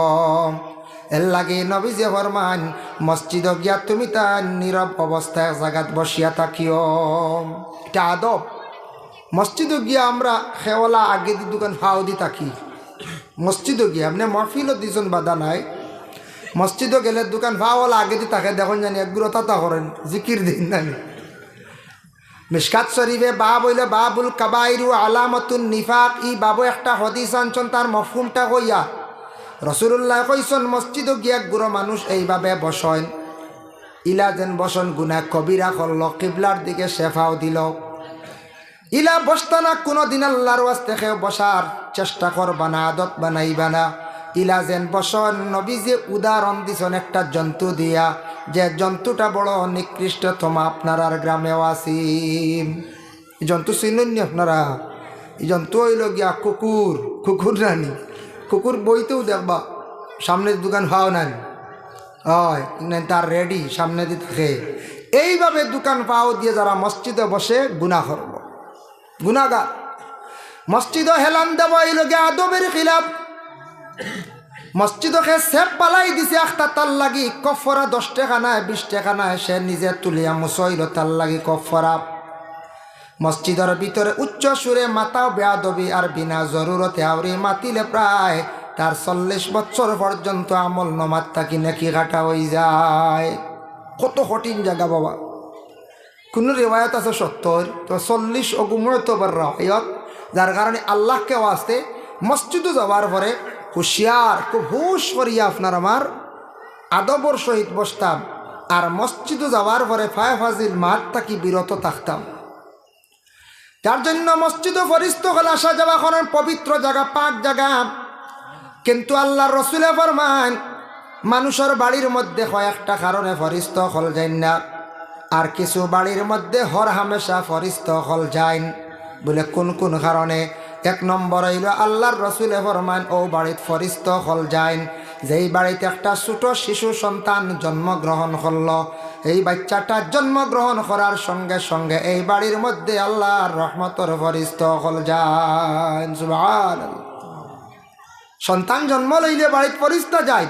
এর লাগে নবীজি ফরমান, মসজিদ গিয়া তুমি তার নীরব অবস্থায় এক জায়গাত বসিয়া থাকিও, এটা আদব। মসজিদে গিয়া আমরা খেওয়ালা আগে দি দোকান ফাও দি থাকি, মসজিদে গিয়া আপনি মহফিলও দিজন বাধা নাই, মসজিদে গেলে দোকান ফাওয়ালা আগে দি থাকে, দেখুন জানি একগুলো তাতা করেন, জিকির দিন জানি। মিশকাত শরীফে বাব হইলে বাবুল কাবাইরু আলামাতুন নিফাক, ই বাবু একটা হদিস আনছন, তার মফহুমটা কইয়া রাসূলুল্লাহ কইছেন, মসজিদে গিয়া গুরো মানুষ এইভাবে বসেন, ইলা যেন বসন গুনাহ কবিরা করল, কিবলার দিকে শেফাও দিল। ইলা বসতানা কোনো দিন আল্লাহর ওয়াস্তে খেয়ে বসার চেষ্টা করবা না, আদত বানাইবা না। ইলা যেন বসন, নবীজি উদাহরণ দিছেন একটা জন্তু দিয়া, যে জন্তুটা বড় নিকৃষ্টতম, আপনার আর গ্রামেও আছি। এই জন্তু চিনুন আপনারা? এই জন্তু হইল গিয়া কুকুর, কুকুর রানি, কুকুর বইতেও দেখবা সামনের দোকান ভাও নাই, হয় তার রেডি সামনে দিয়ে থাকে। এইভাবে দোকান পাও দিয়ে যারা মসজিদে বসে গুনাহ করব, গুনাহগার। মসজিদে হেলান দেব এই লগে আদবের খিলাফ। মসজিদকে সেপ পালাই দিছে একটা তার লাগি কফরা 10 টাকা নাই 20 টাকা নাই, সে নিজে তুলিয়া মুসইল তার লাগি কফরা। মসজিদের ভিতরে উচ্চ সুরে মাতাও বেয়াদবি, আর বিনা জরুরতে আউরি মাতিলে প্রায় তার 40 বছর পর্যন্ত আমল নমাত থাকি নাকি কাটা হয়ে যায়। কত কঠিন জায়গা বাবা। কোনো রেওয়ায়ত আছে 70, তো 40 অগুমতবার রায়ত, যার কারণে আল্লাহকে ওয়াস্তে মসজিদে যাওয়ার পরে হুঁশিয়ার, খুব হুশ করিয়া আপনার আমার আদবর সহিত বসতাম, আর মসজিদে যাওয়ার পরে ফায় ফাজিল মাত থাকি বিরত থাকতাম। যার জন্য মসজিদে ফেরেশতা হল আসা যাওয়া করেন, পবিত্র জায়গা, পাক জায়গা। কিন্তু আল্লাহর রাসূল ফরমান, মানুষের বাড়ির মধ্যে কয়েকটা কারণে ফেরেশতা হল যায় না, আর কিছু বাড়ির মধ্যে হর হামেশা ফেরেশতা হল যায়। বলে কোন কোন কারণে? 1 নম্বর হইল আল্লাহর রাসূল ফরমান, ও বাড়িত ফেরেশতা হল যায় যেই বাড়িতে একটা ছোট শিশু সন্তান জন্মগ্রহণ করল, এই বাচ্চাটা জন্মগ্রহণ করার সঙ্গে সঙ্গে এই বাড়ির মধ্যে আল্লাহর রহমতের ফেরেশতা হল যায়। সুবহানাল্লাহ। সন্তান জন্ম লইলে বাড়িতে ফেরেশতা যায়,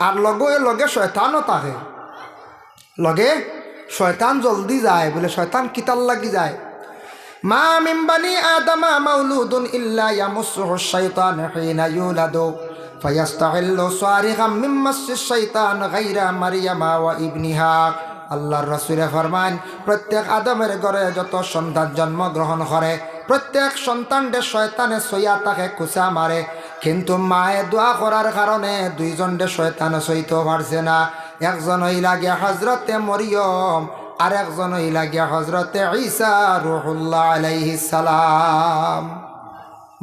আর লগে লগে শয়তানও থাকে, লগে শয়তান জলদি যায়। বলে শয়তান কিতাল লাগি যায়? মা মিন বানি আদমা মাউলুদুন ইল্লা ইয়ামুসসুহু শাইতান হিনা ইউলাদু ফায়াস্তাহিল্লু সারিগাম মিন মাসসিশ শাইতান গায়রা মারইয়ামা ওয়া ইবনিহা। আল্লাহর রাসূল ফরমান, প্রত্যেক আদমের ঘরে যত সন্তান জন্মগ্রহণ করে, প্রত্যেক সন্তানদের শয়তানে সইয়া তাকে কুচা মারে, কিন্তু মায়ে দোয়া করার কারণে দুইজনকে শয়তান সইতে পারছে না। একজন হইলা গিয়া হজরতে মরিয়ম, আর একজন হইলা গিয়া হজরতে ঈসা রুহুল্লাহ আলাইহিস সালাম।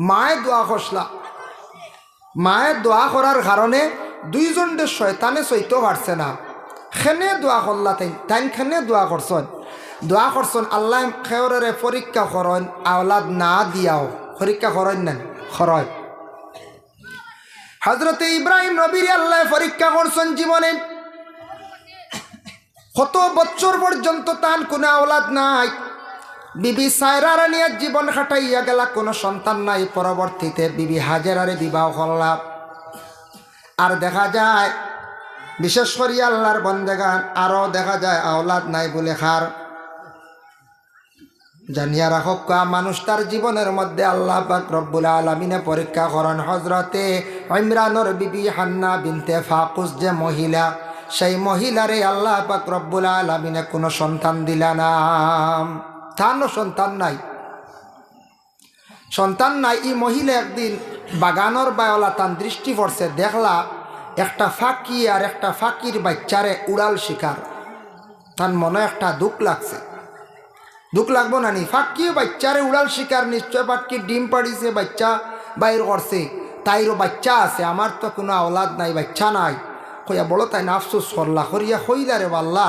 মায়ে দোয়া করলা, মায়ের দোয়া করার কারণে দুইজনকে শয়তানে সইতে পারছে না। খেনে দোয়া করলা, তাই খেনে দোয়া করছেন, দোয়া করছেন আল্লাহ খেয়রে পরীক্ষা করেন, আওলাদ না দিয়াও পরীক্ষা করেন না খরচ। হজরতে ইব্রাহিম নবীর আল্লাহ পরীক্ষা করছেন জীবনে, কত বছর পর্যন্ত তার কোনো আওলাদ নাই। বিবি সায়রার নিয়ে জীবন কাটাইয়া গেলা, কোনো সন্তান নাই। পরবর্তীতে বিবি হাজেরারে বিবাহ করলাম। আর দেখা যায় বিশেষ করে আল্লাহর বন্দেগান আরও দেখা যায় আওলাদ নাই বলে খার জানিয়া রাখক, মানুষ তার জীবনের মধ্যে আল্লাহ পাক রব্বুল আলামিনে পরীক্ষা করেন। হজরতে ইমরানের বিবি হান্না বিনতে ফাকুস যে মহিলা, সেই মহিলারে আল্লাহ পাক রব্বুল আলামিনে কোনো সন্তান দিলা না, তারও সন্তান নাই, সন্তান নাই। এই মহিলা একদিন বাগানোর বায়লা তার দৃষ্টি পড়ছে, দেখলা একটা ফাঁকি আর একটা ফাঁকির বাচ্চারে উড়াল শিকার। তার মনে একটা দুঃখ লাগছে, দুঃখ লাগবো না নি? ফাঁকি বাচ্চারে উড়াল শিকার, নিশ্চয় ফাঁকি ডিম পাড়িছে, বাচ্চা বাইর করছে, তাইরও বাচ্চা আছে, আমার তো কোনো আওলাদ নাই, বাচ্চা নাই। কইয়া বড় তাই না আফসোস করলা, করিয়া কইলা রে বাল্লা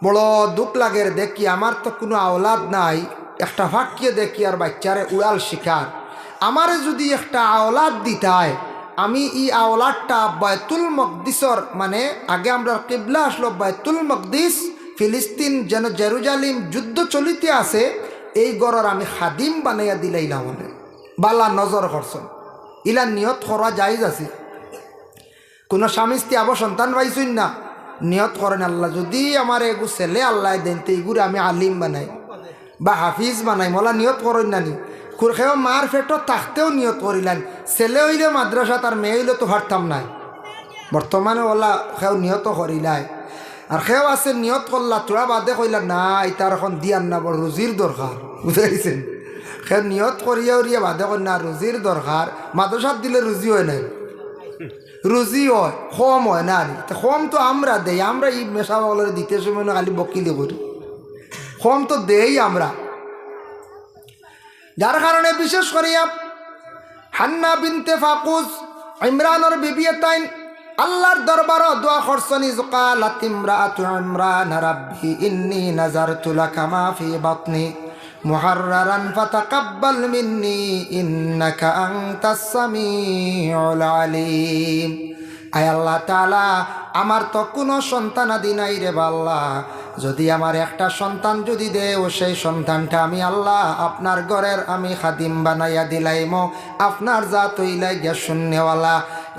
বড় দুঃখ লাগে দেখি, আমার তো কোনো আওলাদ নাই, একটা ফাঁকিয়ে দেখি আর বাচ্চারে উড়াল শিকার। আমারে যদি একটা আওলাদ দিতায়, আমি এই আওলাদটা বাইতুল মকদিসর, মানে আগে আমরা কিবলা আসলো বাইতুল মকদিস, ফিলিস্তিন যেন জেরুজালিম যুদ্ধ চলিতে আছে, এই গড়র আমি খাদিম বানাইয়া দিলাইলাম বলে বালা নজর করছেন। ইলা নিয়ত করা জায়েজ আছে। কোনো স্বামী স্ত্রী আবার সন্তান পাইছুন না, নিয়ত করেন আল্লাহ যদি আমার এগু ছেলে আল্লাহ দেন তো এইগুলো আমি আলিম বানাই বা হাফিজ বানাই, মোলা নিয়ত করেন না নি। খুরখেও মার ফেটো থাকতেও নিয়ত করিলেন, ছেলে হইলে মাদ্রাসা, তার মেয়ে হইলে তো হারতাম নাই। বর্তমানে ওলা সেও নিয়ত করিলাই, আর সেও আছে নিয়ত করলা, তোরা বাদে কইলা না তার এখন দিয়ার না, বড় রুজির দরকার, বুঝাইছেন? সে নিয়ত করিয়া উড়িয়া বাদে কর না, রুজির দরকার। মাদ্রাসাত দিলে রুজি হয় নাই, রুজি হয় কম হয় না, কম তো আমরা দেই, আমরা এই মেশা বলে দিতে সময় খালি বকিলি করি, কম তো দেই আমরা। যার কারণে বিশেষ করিয়া হান্না বিনতে ফাকুস ইমরানের বিবি তাইন আল্লাহর দরবার দোয়া করছনি। ক্বালাত ইমরাতু ইমরান রাব্বি ইন্নী নাযারতু লাকা মা ফি বাতনি মুহাররারান ফাতাকাব্বাল মিন্নি ইন্নাকা আনতাস সামিউল আলিম। আয় আল্লাহ তাআলা, আমার তো কোনো সন্তানাদি নাই রে বাল্লা, যদি আমার একটা সন্তান যদি দেও, সেই সন্তানটা আমি আল্লাহ আপনার ঘরের আমি খাদিম বানাইয়া দিলাইম, আপনার জাত হইলাই গিয়া শূন্যওয়ালা।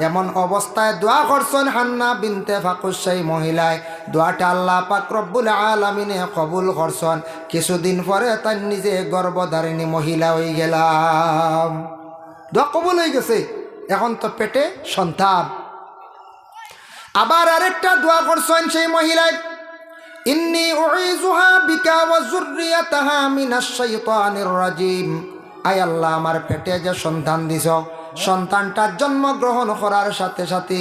এমন অবস্থায় দোয়া করছেন হান্না বিনতে ফাকুস, সেই মহিলায় দোয়াটা আল্লাহ পাক রব্বুল আলামিনে কবুল করছেন। কিছুদিন পরে তার নিজে গর্ভধারিণী মহিলা হয়ে গেলাম, দোয়া কবুল হয়ে গেছে, এখন তো পেটে সন্তান। আবার আরেকটা দোয়া করছেন সেই মহিলায়, ইন্নী উঈযুহা বিকা ওয়া যুররিয়াতাহা মিনাশ শাইতানির রাজিম। আয় আল্লাহ, আমার পেটে যে সন্তান দিছ, সন্তানটার জন্মগ্রহণ করার সাথে সাথে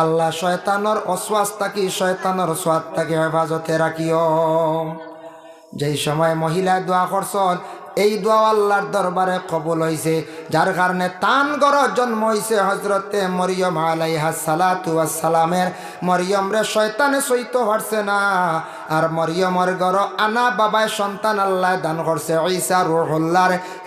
আল্লাহ শয়তানের অসওয়াস থাকি, শয়তানের সোয়াদ থাকি হেফাজতে রাখিও। যেই সময় মহিলা দোয়া করছেন, এই দোয়া আল্লাহর দরবারে কবুল হয়েছে, যার কারণে তান গড় জন্ম হয়েছে হজরতে মরিয়ম আলাইহাস সালাতু ওয়াস সালামের। মরিয়ম রে শয়তানে সইতে পারছে না, আর মরিয়মের গড় আনা বাবায় সন্তান আল্লাহ দান করছে ঈসা রুহুল্লাহ।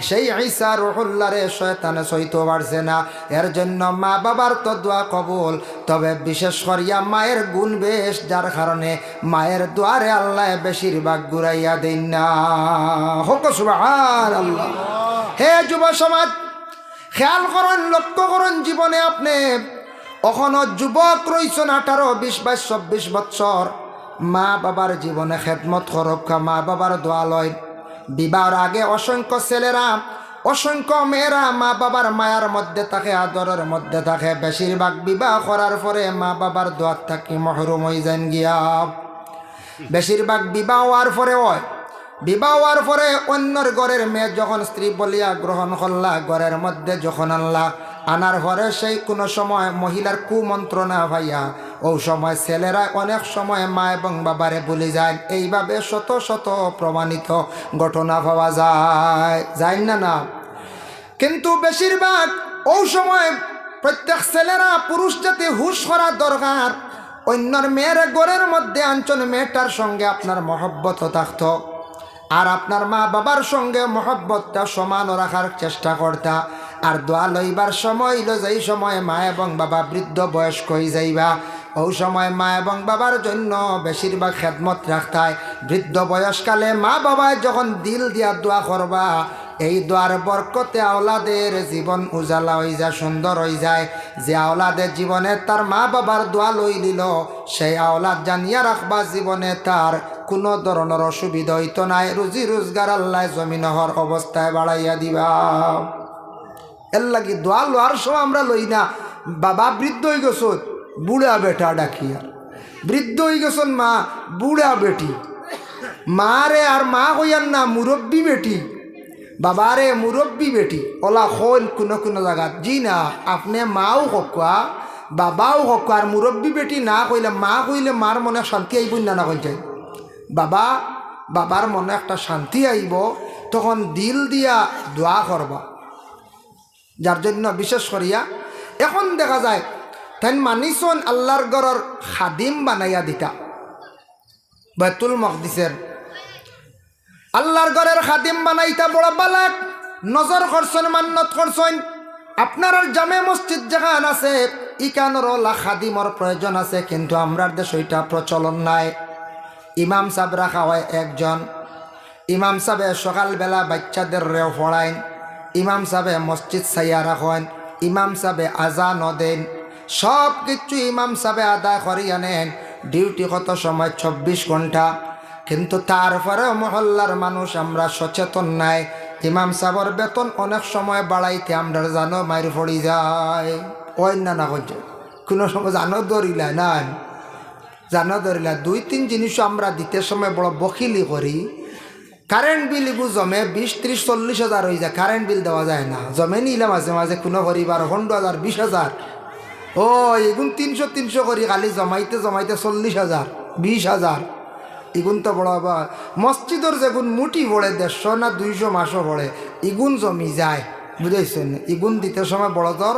সেই ঈসা রুহুল্লাহ রে শয়তানে সইতে পারছে না, এর জন্য মা বাবার তো দোয়া কবুল, তবে বিশেষ করিয়া মায়ের গুণ বেশ, যার কারণে মায়ের দোয়ারে আল্লাহ বেশিরভাগ ঘুরাইয়া দেন না। হোক সুবহানাল্লাহ। হে যুব সমাজ, খেয়াল করুন, লক্ষ্য করুন, জীবনে আপনি এখনো যুবক রয়েছেন, 18, 20, 22, 24 বছর, মা বাবার জীবনে খেদমত করক, মা বাবার দোয়া লয়। বিবাহর আগে অসংখ্য ছেলেরা, অসংখ্য মেয়েরা মা বাবার মায়ার মধ্যে থাকে, আদরের মধ্যে থাকে, বেশিরভাগ বিবাহ করার পরে মা বাবার দোয়ার থাকি মহরুম হয়ে যান গিয়া। বেশিরভাগ বিবাহ হওয়ার পরে হয়, বিবাহ হওয়ার পরে অন্যর ঘরের মেয়ে যখন স্ত্রী বলিয়া গ্রহণ করলা, ঘরের মধ্যে যখন আনলা, আনার পরে সেই কোনো সময় মহিলার কুমন্ত্রণা ভাইয়া ও সময় ছেলেরা অনেক সময় মা এবং বাবারে ভুলে যায়। এইভাবে শত শত প্রমাণিত ঘটনা পাওয়া যায় না না। কিন্তু বেশিরভাগ ও সময় প্রত্যেক ছেলেরা পুরুষ জাতি হুশ করা দরকার। অন্যর মেয়ের ঘরের মধ্যে আঞ্চল মেয়েটার সঙ্গে আপনার মহব্বত থাকতো, আর আপনার মা বাবার সঙ্গে মহব্বতটা সমান রাখার চেষ্টা করতা। আর দোয়া লইবার সময় হইল যেই সময় মা এবং বাবা বৃদ্ধ বয়স্ক হয়ে যাইবা, ওই সময় মা এবং বাবার জন্য বেশিরভাগ খেদমত রাখতায়। বৃদ্ধ বয়সকালে মা বাবায় যখন দিল দিয়া দোয়া করবা, এই দোয়ার বরকতে আওলাদের জীবন উজালা হয়ে যায়, সুন্দর হয়ে যায়। যে আওলাদের জীবনে তার মা বাবার দোয়া লই নিল, সেই আওলাদ জানিয়া রাখবা জীবনে তার কোনো ধরনের অসুবিধা হইতো নাই। রুজি রোজগার আল্লাহ জমিনহর অবস্থায় বাড়াইয়া দিবা। এর লাগি দোয়া লোয়ার সময় আমরা লই না বাবা বৃদ্ধ হয়ে গেছন বুড়া বেটা ডাকিয়া, বৃদ্ধ হয়ে গেছন মা বুড়া বেটি, মা রে আর মা হইয়ার না মুরব্বী বেটি, বাবারে মুরব্বী বেটি ওলা হইল কোনো কোনো জায়গা। জি না, আপনি মাও হকুয়া বাবাও হকুয়া, আর মুরব্বী বেটি না কইলে মা কইলে মার মনে শান্তি আইব না কই যায়। বাবা বাবার মনে একটা শান্তি আইব, তখন দিল দিয়া দোয়া করবা। যার জন্য বিশেষ করিয়া এখন দেখা যায় তাই মানিসন আল্লাহর ঘরের খাদিম বানাইয়া দিতা। বাইতুল মকদিসের আল্লাহর ঘরের খাদিম বানাইতা বড় বালাক নজর করছেন, মান্নত করছেন। আপনার জামে মসজিদ যেখান আছে ইকানোর খাদিমর প্রয়োজন আছে, কিন্তু আমরার দেশ ওইটা প্রচলন নাই। ইমাম সাহেব রাখা হয় একজন, ইমাম সাহেব সকালবেলা বাচ্চাদের রেও পড়াইন, ইমাম সাহেব মসজিদ সাইয়া রাখেন, ইমাম সাহেব আজান দেন, সব কিছু ইমাম সাহেব আদায় করিয়া নেন। ডিউটি কত সময় 24 ঘন্টা, কিন্তু তারপরেও মহল্লার মানুষ আমরা সচেতন নাই। ইমাম সাহেবের বেতন অনেক সময় বাড়াইতে আমরা জানো মাইর পড়ি যায়। ওই না না করছে কোনো সময় জানো ধরিলা না, জানো ধরিলা 2-3 জিনিসও আমরা দিতে সময় বড় বকিলি করি। কারেন্ট বিল এগু জমে 20-30-40 হাজার হয়ে যায়, কারেন্ট বিল দেওয়া যায় না। জমে নিলে মাঝে মাঝে কোনো পরিবার 15,000 20,000, ও এগুন 300 করি খালি জমাইতে জমাইতে 40,000 20,000। ইগুন তো বড় আবার মসজিদর যেগুন মুঠি পড়ে 150 না 200 মাসও পড়ে, ইগুন জমি যায়। বুঝাইছেন? ইগুন দিতে সময় বড় দর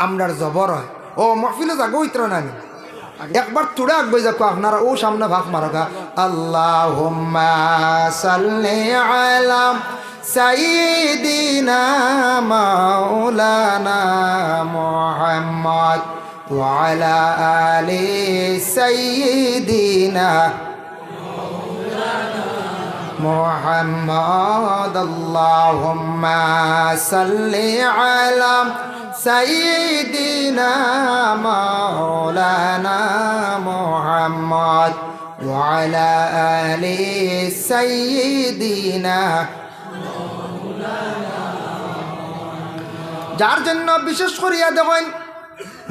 আমরার জবর হয়। ও মহফিলে যাগো ইতর নানি একবার তুড়ে আগবে যাকো আপনারা ও সামনে ভাগ মারোগা। আল্লাহুম্মা সাল্লি আলা সাইয়্যিদিনা মাওলানা মুহাম্মদ ওয়া আলা আলি সাইয়্যিদিনা মুহাম্মদ। আল্লাহুম্মা সাল্লি আলা সাইয়্যিদিনা মাওলানা মুহাম্মদ ওয়া আলা আলি সাইয়্যিদিনা। যার জন্য বিশেষ করিয়া দেখেন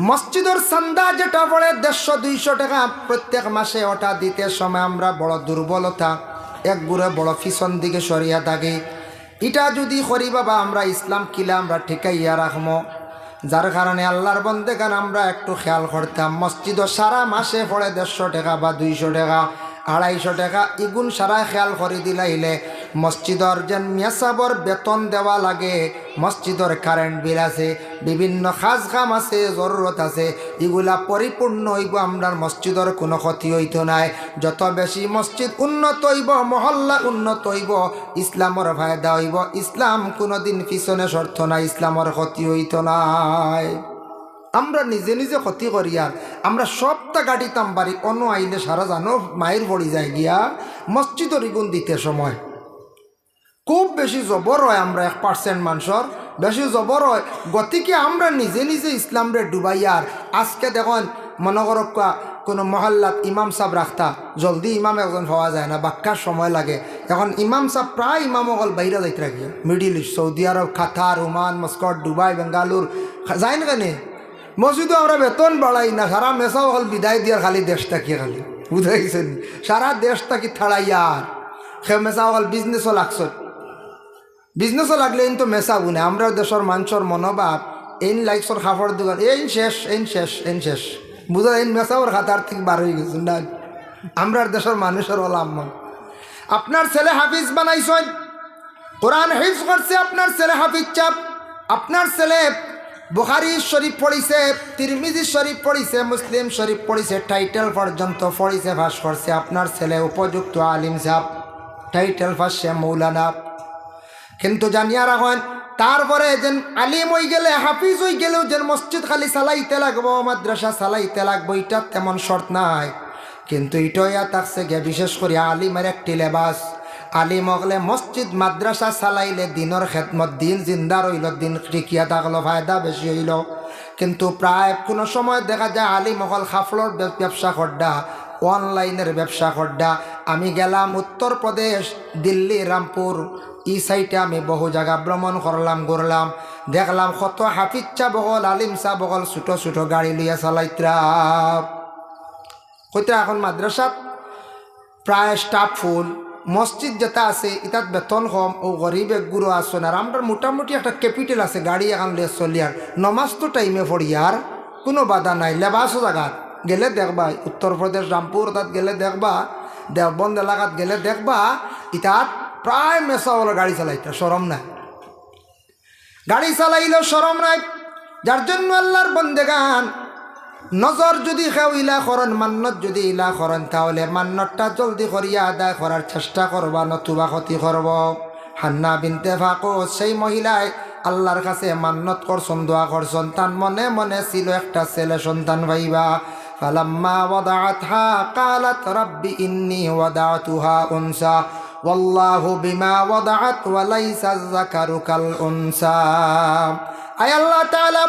মসজিদের চান্দা যেটা পড়ে 150-200 টাকা প্রত্যেক মাসে, ওটা দিতে সময় আমরা বড় দুর্বলতা এক গুড়ে বড় পিছন দিকে সরিয়া থাকি। এটা যদি করি বাবা আমরা ইসলাম কিলা আমরা ঠিকাইয়া রাখবো। যার কারণে আল্লাহর বন্দেগান আমরা একটু খেয়াল করতাম। মসজিদও সারা মাসে পড়ে 150 টাকা বা 200 টাকা 250 টাকা, ইগুন সারা খেয়াল করে দিলাইলে মসজিদর যেন মেসাবর বেতন দেওয়া লাগে, মসজিদর কারেন্ট বিল আছে, বিভিন্ন খাস কাম আছে, জরুরত আছে, এগুলা পরিপূর্ণ হইব। আমরার মসজিদর কোনো ক্ষতি হইতো নাই। যত বেশি মসজিদ উন্নত হইব, মহল্লা উন্নত হইব, ইসলামর ফায়দা হইব। ইসলাম কোনোদিন পিছনে শর্ত নাই, ইসলামর ক্ষতি হইতো নাই। আমরা নিজে নিজে ক্ষতি করি। আর আমরা সবটা গাড়িতাম বাড়ি অন্য আইলে সারা জানো মায়ের পড়ি যায় গিয়া মসজিদর ইগুন দিতে সময় খুব বেশি জবর হয়। আমরা 1% মানুষের বেশি জবর হয়, গতিকে আমরা নিজে নিজে ইসলামরে ডুবাইয়ার। আজকে দেখুন মনে করো কোনো মহল্লাত ইমাম সাহেব রাখতা, জলদি ইমাম একজন হওয়া যায় না, বাক্কার সময় লাগে। এখন ইমাম সাহেব প্রায় ইমাম অকল বাইরে যাইতে রাখি, মিডিল ইস্ট, সৌদি আরব, কাতার, ওমান, মস্কট, দুবাই, বেঙ্গালুর যায় না কেন? মসজিদও আমরা বেতন বাড়াই না, সারা মেসাও হল বিদায় দিয়ার খালি দেশ থাকি, খালি বুঝাইছেন সারা দেশ থাকি থাড়াইয়ার সে মেসাও হল বিজনেসও লাগছ, বিজনেসও লাগলে কিন্তু মেসা বুনে। আমরা দেশের মানুষের মনোভাব এইন লাইকসর খাফড় দোকান এইন শেষ বুঝা এইন মেসাওর খাতার থেকে বার হয়ে গেছেন না আমরা দেশের মানুষের ওলাম আপনার ছেলে হাফিজ বানাইছেন কোরআন হিফজ করছে আপনার ছেলে হাফিজ চাপ আপনার ছেলে বুখারী শরীফ পড়িছে তিরমিজি শরীফ পড়িছে মুসলিম শরীফ পড়িছে টাইটেল পর্যন্ত পড়িছে পাস করছে আপনার ছেলে উপযুক্ত আলিম সাহেব টাইটেল পাশে মৌলানা কিন্তু জানিয়া রাখেন তারপরে যেন আলিম হয়ে গেলে হাফিজ হয়ে গেলেও যেন মসজিদ খালি চালাইতে লাগবো মাদ্রাসা চালাইতে লাগবো এটা তেমন শর্ত নাই কিন্তু ইটয়া থাকছে গে বিশেষ করে আলিমের একটি লেবাস আলিম হলে মসজিদ মাদ্রাসা চালাইলে দিনের খেদমত দিন জিন্দা রইল দিন টিকিয়া থাকলো ফায়দা বেশি হইল কিন্তু প্রায় কোনো সময় দেখা যায় আলিম হল খাফলর ব্যবসা করডা অনলাইনের ব্যবসা করডা আমি গেলাম উত্তরপ্রদেশ দিল্লি রামপুর এই সাইটে আমি বহু জায়গা ভ্রমণ করলাম ঘুরলাম দেখলাম কত হাফিজ চা বগল আলিম চা বগল ছোটো ছোটো গাড়ি লইয়া চালাইতরা কইতে এখন মাদ্রাসাত প্রায় স্টাফ ফুল মসজিদ যেটা আছে ইতাত বেতন কম ও গরিব এক গুরু আসন আর আমরা মোটামুটি একটা ক্যাপিটাল আছে গাড়ি এখন লিয়ে চলিয়ার নমাজ তো টাইমে পড়িয়ার কোনো বাধা নাই লেবাসও জায়গাত গেলে দেখবা উত্তরপ্রদেশ রামপুর তাত গেলে দেখবা দেওবন্দ এলাকাত গেলে দেখবা ইতাত প্রায় মেসাওয়ালা গাড়ি চালাইতে শরম নাই গাড়ি চালাইলেও শরম নাই যার জন্য আল্লাহর বন্দেগান নজর যদি কেউ ইলা করেন মান্নত যদি ইলা করেন তাহলে মান্নতটা জলদি করিয়া আদায় করার চেষ্টা করবা নতুবা ক্ষতি করব হান্না বিনতে ফাকুস সেই মহিলায় আল্লাহর কাছে মান্নত করছেন দোয়া করছেন তার মনে মনে ছিল একটা ছেলে সন্তান ভাইবা ফালাম্মা ওয়াদাআতহা ক্বালাত রাব্বি ইন্নী ওয়াদাতুহা উনসা ওয়াল্লাহু বিমা ওয়াদাআত ওয়া লাইসা যাকারু কাল উনসা আয় আল্লাহ তাআলা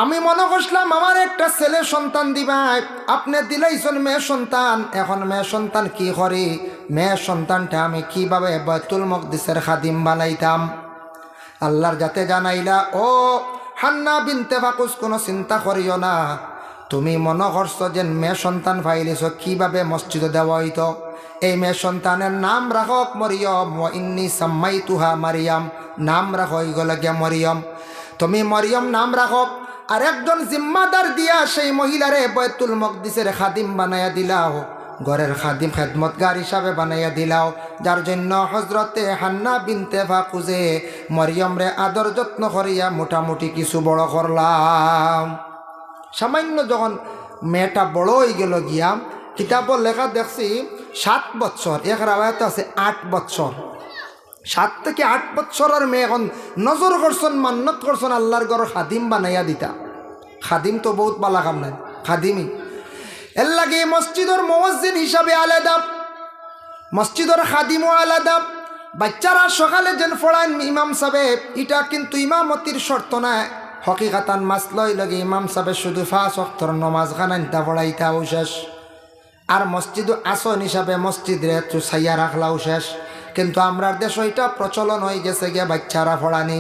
আমি মনে করলাম আমার একটা ছেলে সন্তান দিবাই আপনি দিলাইছেন মেয়ে সন্তান এখন মেয়ে সন্তান কি করে মেয়ে সন্তানটা আমি কিভাবে বাইতুল মকদিসের খাদিম বানাইতাম আল্লাহর যাতে জানাইলা ও হান্না বিনতে ফাকুস কোনো চিন্তা করিও না তুমি মনে করছো যে মেয়ে সন্তান পাইলিছ কিভাবে মসজিদে দেওয়া হইতো এই মেয়ে সন্তানের নাম রাখক মরিয়ম ওয়া ইন্নী সাম্মাইতুহা মারিয়াম নাম রাখো গিয়া মরিয়ম তুমি মরিয়ম নাম রাখো আর একজন জিম্মাদার দিয়া সেই মহিলারে বাইতুল মকদিসের খাদিম বানাইয়া দিলাও ঘরের খাদিম খেদমতগার হিসাবে বানাইয়া দিলাও যার জন্য হজরতে হান্না বিনতে ফাকুজে মরিয়ম রে আদর যত্ন করিয়া মোটামুটি কিছু বড় করলাম সামান্য যখন মেয়েটা বড় হয়ে গেল গিয়া কিতাবর লেখা দেখছি 7 বছর এক রাওয়ায়াতে আছে 8 বছর 7 থেকে 8 বছরের মেয়ে এখন নজর করছেন মান্নত করছেন আল্লাহর ঘর খাদিম বানাইয়া দিতা খাদিম তো বহুত বালা কাম নাই খাদিমই এর লাগে মসজিদের মুয়াজ্জিন হিসাবে আলাদা মসজিদের খাদিমও আলাদা বাচ্চারা সকালে যেন পড়ান ইমাম সাহেব এটা কিন্তু ইমামতির শর্ত না হকিকাতান মাসলই লাগে ইমাম সাহেব শুধু 5 ওয়াক্তের নামাজ খানাইতা পড়াইতাও শেষ আর মসজিদ আসন হিসাবে মসজিদে একটু ছাইয়া রাখলাও শেষ কিন্তু আমরার দেশ ওইটা প্রচলন হয়ে গেছে গিয়া বাচ্চারা পড়ানি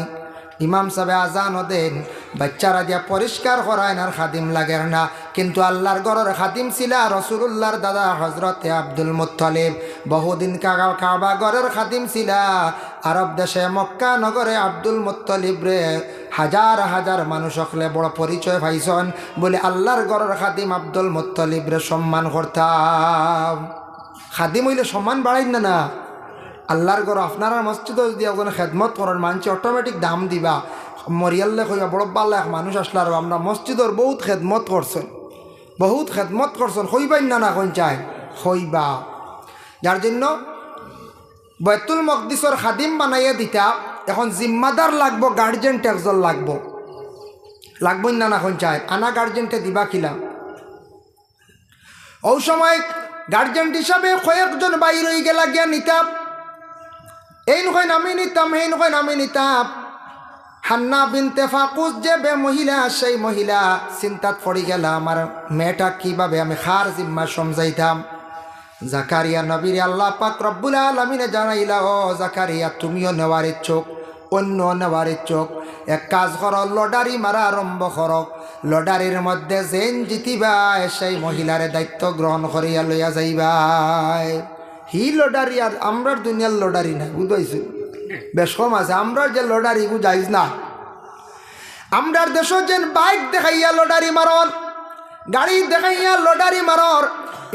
ইমাম সাহেব আজানও দেন বাচ্চারা দিয়া পরিষ্কার করায় আর খাদিম লাগের না কিন্তু আল্লাহর ঘরের খাদিম ছিল রাসূলুল্লাহর দাদা হজরতে আব্দুল মুত্তালিব বহুদিন কাবা ঘরের খাদিম ছিল আরব দেশে মক্কা নগরে আব্দুল মুত্তালিব রে হাজার হাজার মানুষ হকলে বড় পরিচয় পাইছেন বলে আল্লাহর ঘরের খাদিম আব্দুল মুত্তালিব রে সম্মান করতাম খাদিম হইলে সম্মান বাড়াই না আল্লাহর ঘর আপনারা মসজিদ যদি ওখানে খেদমত করেন মানুষ অটোমেটিক দাম দিবা মরিয়াল্লে কইবা বড় পাল্লা এক মানুষ আসলে আর আমরা মসজিদর বহুত খেদমত করছেন হইবাই না কোন চাই হইবা যার জন্য বাইতুল মকদিসর খাদিম বানাইয়া দিতা এখন জিম্মাদার লাগবো গার্জেন একজন লাগবই না কোন চাই আনা গার্জেনটে দিবা কিলা ও সময় গার্জেন হিসাবে কয়েকজন বাইর হয়ে গেলা গিয়া নিতাম এই নয় নামি নিতাম এই নয় নামি নিতাম হান্না বিনতে ফাকুস যে বে মহিলা সেই মহিলা চিন্তাত পড়ি গেল আমার মেয়েটা কিভাবে আমি খার জিম্মা সমঝাইতাম জাকারিয়া নবীর আল্লাহ পাক রব্বুল আলামিনে জানাইলা ও জাকারিয়া তুমিও নেওয়ার ইচ্ছুক অন্য নেওয়ার ইচ্ছুক এক কাজ করো লটারি মারা আরম্ভ করো লটারির মধ্যে যেন জিতিবাই সেই মহিলারে দায়িত্ব গ্রহণ করিয়া লইয়া যাইবাই হি লটারি আর আমরার দুনিয়ার লটারি না বুঝাইছো বেশ কম আছে আমরার যে লটারি যাইজ না আমরার দেশ যেন বাইক দেখাইয়া লটারি মারর, গাড়ি দেখাইয়া লটারি মারর,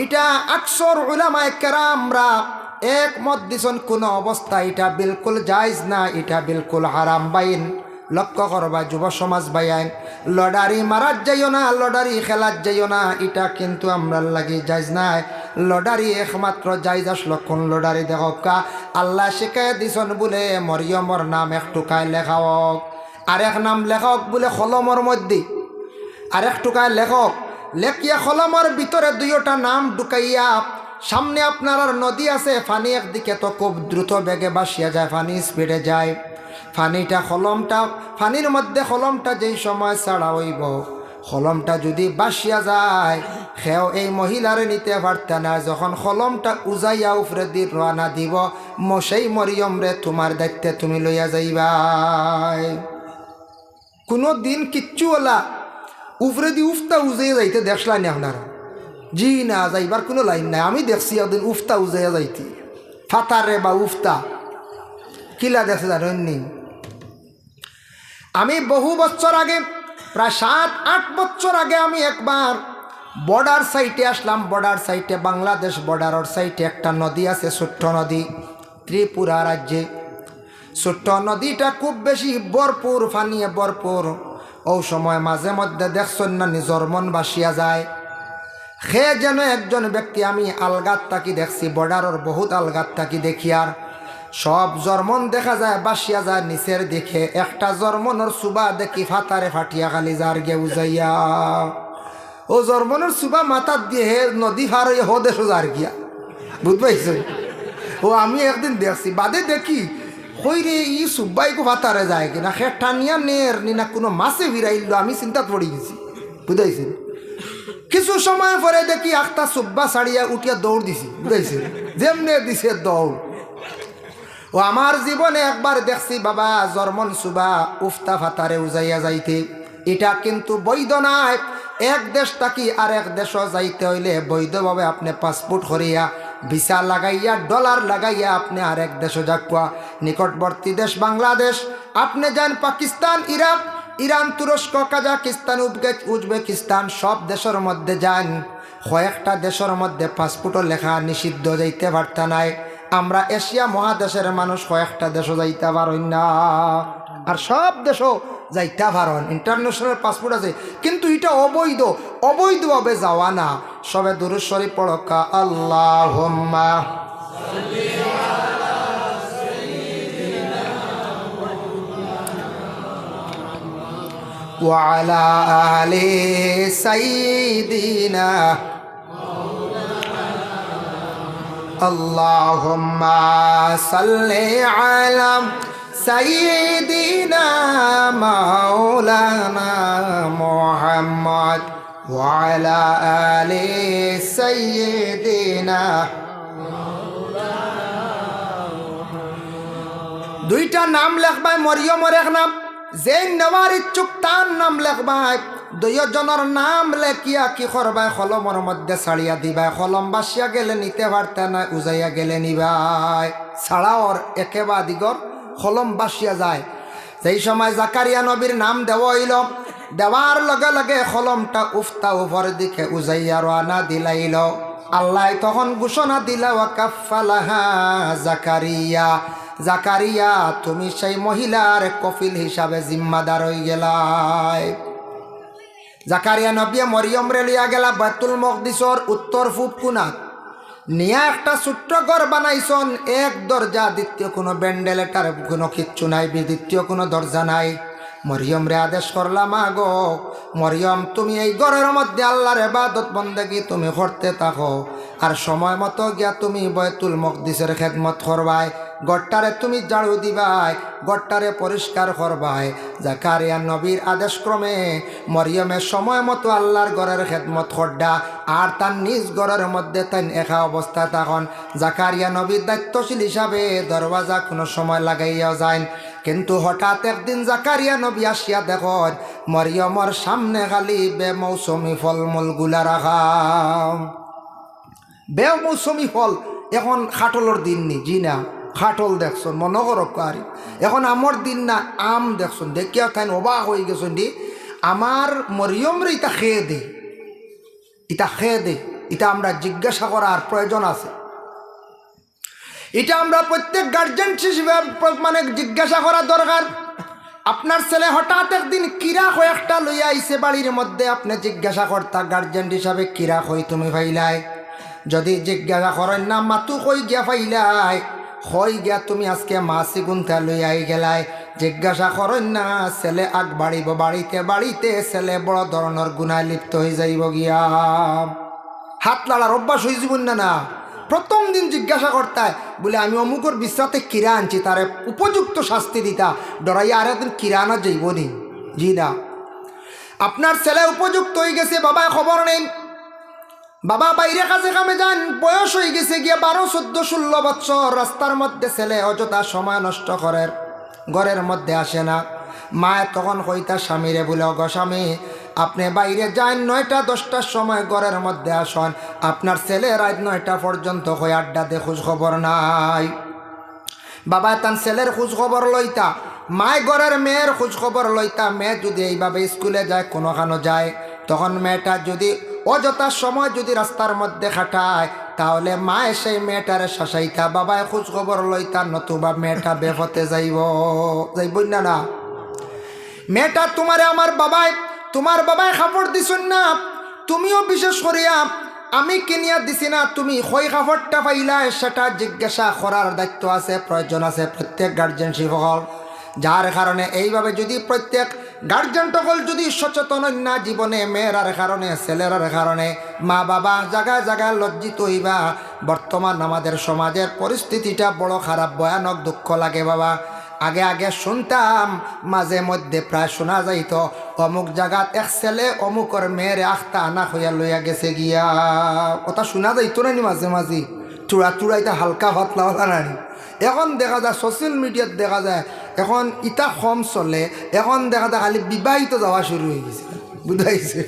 এটা আকসর উলামায়ে কেরামরা একমত দিছেন কোন অবস্থা এটা বিলকুল জায়েজ না, এটা বিলকুল হারাম। বাইন লক্ষ্য করবা যুব সমাজ বাইন, লটারি মারার যাইও না, লটারি খেলার যাইও না, এটা কিন্তু আমরা লাগি জায়েজ নাই। লটারি একমাত্র জায়েজ আসলো কোন লটারি দেখকা আল্লাহ শিখাই দিছেন বলে মরিয়মর নাম এক টুকায় লেখাওক, আরেক নাম লেখক বলে কলমর মধ্যে, আরেক টুকায় লেখক লেখিয়া কলমের ভিতরে দুইটা নাম ঢুকাইয়া সামনে আপনার আর নদী আছে, পানি একদিকে তো খুব দ্রুত বেগে বাসিয়া যায়, পানি স্পিডে যায়, পানিটা কলমটা পানির মধ্যে কলমটা যেই সময় ছাড়া হইব, কলমটা যদি বাসিয়া যায় সেও এই মহিলারে নিতে পারত না। যখন কলমটা উজাইয়া উফরে দি রানা দিব, সেই মরিয়ম রে তোমার দায়িত্বে তুমি লইয়া যাইবাই। কোনো দিন কিচ্ছু ওলা উফরে দি উফতা উজাইয়া যাইতে দেখলাই না আপনারা? জি না, যাইবার কোনো লাইন নাই। আমি দেখছি একদিন উফতা উজাইয়া যাইতি, ফাতারে বা উফতা কিলা দেখছে জানেননি? আমি বহু বছর আগে, প্রায় 7-8 বছর আগে আমি একবার বর্ডার সাইটে আসলাম। বর্ডার সাইটে বাংলাদেশ বর্ডারের সাইটে একটা নদী আছে, ছোট্ট নদী, ত্রিপুরা রাজ্যে। ছোট্ট নদীটা খুব বেশি ভরপুর, পানিয়ে ভরপুর। ও সময় মাঝে মধ্যে দেখছেন না নিজর মন বাসিয়া যায়। সে যেন একজন ব্যক্তি, আমি আলগাত তাকি দেখছি, বর্ডারের বহুত আলগাত তাকি দেখি, আর সব জর্মন দেখা যায় বাসিয়া যায় নিচের দিকে। একটা জর্মনের সুবা দেখি ফাতারে ফাটিয়া খালি যার গে উজাইয়া, ও জর্মনের সুবা মাথার দিয়ে হে নদী ফার হয়ে হো দেশ যার গিয়া, বুঝবাইছ? ও আমি একদিন দেখছি, বাদে দেখি হইরে ই সুব্বাইকো ফাতারে যায় কিনা, সে টানিয়া নের নিনা কোনো মাছে ভিড়াইল, আমি চিন্তা পড়ে গেছি, বুঝাইছেন? কিছু সময় পরে দেখি একটা সুব্বা ছাড়িয়া উঠিয়া দৌড় দিছি, বুঝাইছেন? যেমনে দিছে দৌড়। ও আমার জীবনে একবার দেখছি বাবা জর্মন সুবা উফতা ফাতারে উজাইয়া যাইতে। এটা কিন্তু বৈধ নাই। এক দেশ থাকি আর এক দেশ যাইতে হইলে বৈধভাবে আপনি পাসপোর্ট করিয়া ভিসা লাগাইয়া ডলার লাগাইয়া আপনি আর এক দেশে যাকুয়া। নিকটবর্তী দেশ বাংলাদেশ, আপনি যান পাকিস্তান, ইরাক, ইরান, তুরস্ক, কাজাকিস্তান, উজবেকিস্তান, সব দেশের মধ্যে যান। কয়েকটা দেশের মধ্যে পাসপোর্টও লেখা নিষিদ্ধ, যাইতে পারতা নাই। আমরা এশিয়া মহাদেশের মানুষ কয়েকটা দেশও যাইতে পারেন না, আর সব দেশও যাইতে পারেন, ইন্টারন্যাশনাল পাসপোর্ট আছে, কিন্তু এটা অবৈধ, অবৈধভাবে যাওয়া না। সবে দুরূদ শরীফ পড়কা, আল্লাহুম্মা ওয়া আলা আলি সাইয়্যিদিনা আল্লাহুম্মা সাল্লি আলা সাইয়্যিদিনা মাওলানা মুহাম্মদ ওয়া আলা আলি সাইয়্যিদিনা। দুইটা নাম লেখবাই, মরিয়মের এক নাম, যে নেওয়ার ইচ্ছুক তার নাম লেখবাই। দুইজনের নাম লেখিয়া কি করবাই, কলমের মধ্যে ছাড়িয়া দিবাই। কলম বাসিয়া গেলে নিতে পারতে না, উজাইয়া গেলে নিবাই। ছাড়াওর একেবারে দিগর কলম বাসিয়া যায়। সেই সময় জাকারিয়া নবীর নাম দেওয়া হইল, দেওয়ার লগে লগে কলমটা উফতা উপর দিকে উজাইয়া রানা দিলাইল। আল্লাহ তখন ঘোষণা দিলা, ওয়াকাফালাহা জাকারিয়া, জাকারিয়া তুমি সেই মহিলার কফিল হিসাবে জিম্মাদার হয়ে গেলাই। জাকারিয়া নবী মরিয়ম রে লিয়া গেলা বাইতুল মকদিসর উত্তর পূব কোণাত, নিয়া একটা ছোট্ট ঘর বানাইছন, এক দরজা, দ্বিতীয় কোনো ব্যান্ডেলেটার কোনো কিচ্ছু নাই, দ্বিতীয় কোনো দরজা নাই। মরিয়ম রে আদেশ করলাম, আগো মরিয়ম তুমি এই ঘরের মধ্যে আল্লাহর ইবাদত বন্দেগী তুমি করতে থাকো, আর সময় মতো গিয়া তুমি বাইতুল মকদিসের খেদমত করবাই, গড়টারে তুমি ঝাড়ু দিবাই, গড়টারে পরিষ্কার করবাই। জাকারিয়া নবীর আদেশক্রমে মরিয়মের সময় মতো আল্লাহর ঘরের খেদমত করডা, আর তার নিজ ঘরের মধ্যে তাই একা অবস্থা তখন জাকারিয়া নবীর দায়িত্বশীল হিসাবে দরওয়াজা কোনো সময় লাগাইয়া যায়। কিন্তু হঠাৎ একদিন জাকারিয়া নবী আসিয়া দেখেন মরিয়মর সামনে খালি বেমৌসুমি ফলমূল গুলা রাখা। বেমৌসুমি ফল, এখন খাটলর দিন নি, জি না, খাটল দেখছন মনে করো কারি এখন আমার দিন না আম দেখছন দেখিয়া তাই অবাক হয়ে গেছেন দি আমার মরিয়ম রে ইটা খেয়ে দে এটা আমরা জিজ্ঞাসা করার প্রয়োজন আছে। এটা আমরা প্রত্যেক গার্জেন হিসেবে মানে জিজ্ঞাসা করা দরকার। আপনার ছেলে হঠাৎ একদিন কিরা কয়েকটা লইয়া আইছে বাড়ির মধ্যে, আপনি জিজ্ঞাসা করতা গার্জেন হিসাবে কিরা কই তুমি ভাইলাই, যদি জিজ্ঞাসা করেন না মাতু কই গিয়া ফাইলাই, হই গিয়া তুমি আজকে মাছি গুনতে লইয়াই গেলাই, জিজ্ঞাসা করেন না ছেলে আগ বাড়িব, বাড়িতে বাড়িতে ছেলে বড় ধরনের গুনায় লিপ্ত হয়ে যাইব গিয়া। হাত লাড়ার অভ্যাস হয়ে যাবেন না না প্রথম দিন জিজ্ঞাসা করতায় বলে আমি অমুকর বিশ্রাতে কিরা আনছি, তারে উপযুক্ত শাস্তি দিতা, ডরাইয়া আর একদিন কিরা আনা যাইব নি। জি না, আপনার ছেলে উপযুক্ত হয়ে গেছে, বাবা খবর নেই, বাবা বাইরে কাজে কামে যান, বয়স হয়ে গেছে গিয়ে 12, 14, 16 বছর, রাস্তার মধ্যে ছেলে অযথা সময় নষ্ট করে, ঘরের মধ্যে আসে না। মায়ে তখন কইতা স্বামীরে বলে অগ স্বামী আপনি বাইরে যান 9টা 10টার সময় ঘরের মধ্যে আসন, আপনার ছেলে রাত 9টা পর্যন্ত হয়ে আড্ডা দে, খোঁজ খবর নাই। বাবা তার ছেলের খোঁজ খবর লইতা, মায় ঘরের মেয়ের খোঁজ খবর লইতা। মেয়ে যদি এইভাবে স্কুলে যায় কোনোখানো যায়, তখন মেয়েটা যদি অযথা সময় যদি রাস্তার মধ্যে খাটায়, তাহলে মায়ে সেই মেয়েটারে শাসাইতা, বাবায় খোঁজ খবর লইতা, নতুবা মেয়েটা বেফতে যাইব না না। মেয়েটা তোমারে তোমার বাবায় খাপড় দিছুন না, তুমিও বিশেষ করিয়া আমি কিনিয়া দিছি না, তুমি কই খাপড়টা পাইলা সেটা জিজ্ঞাসা করার দায়িত্ব আছে, প্রয়োজন আছে প্রত্যেক গার্জেন শিক্ষক। যার কারণে এইভাবে যদি প্রত্যেক গার্জেন সকল যদি সচেতন না জীবনে, মেয়েরার কারণে ছেলেরার কারণে মা বাবা জায়গায় জায়গায় লজ্জিত হইবা। বর্তমান আমাদের সমাজের পরিস্থিতিটা বড় খারাপ, ভয়ানক, দুঃখ লাগে বাবা। আগে শুনতাম, মাঝে মধ্যে প্রায় শোনা যাইত অমুক জায়গাত এক ছেলে অমুকর মেয়েরে আখতা আনা হইয়া লইয়া গেছে গিয়া, কথা শোনা যাইত না নি মাঝে মাঝে, চূড়াইতে হালকা পাতলা হতা নানি। এখন দেখা যায় সোশ্যাল মিডিয়াত দেখা যায় এখন ইটা কম চলে, এখন দেখা যায় খালি বিবাহিত যাওয়া শুরু হয়ে গেছে, বুঝাইছে,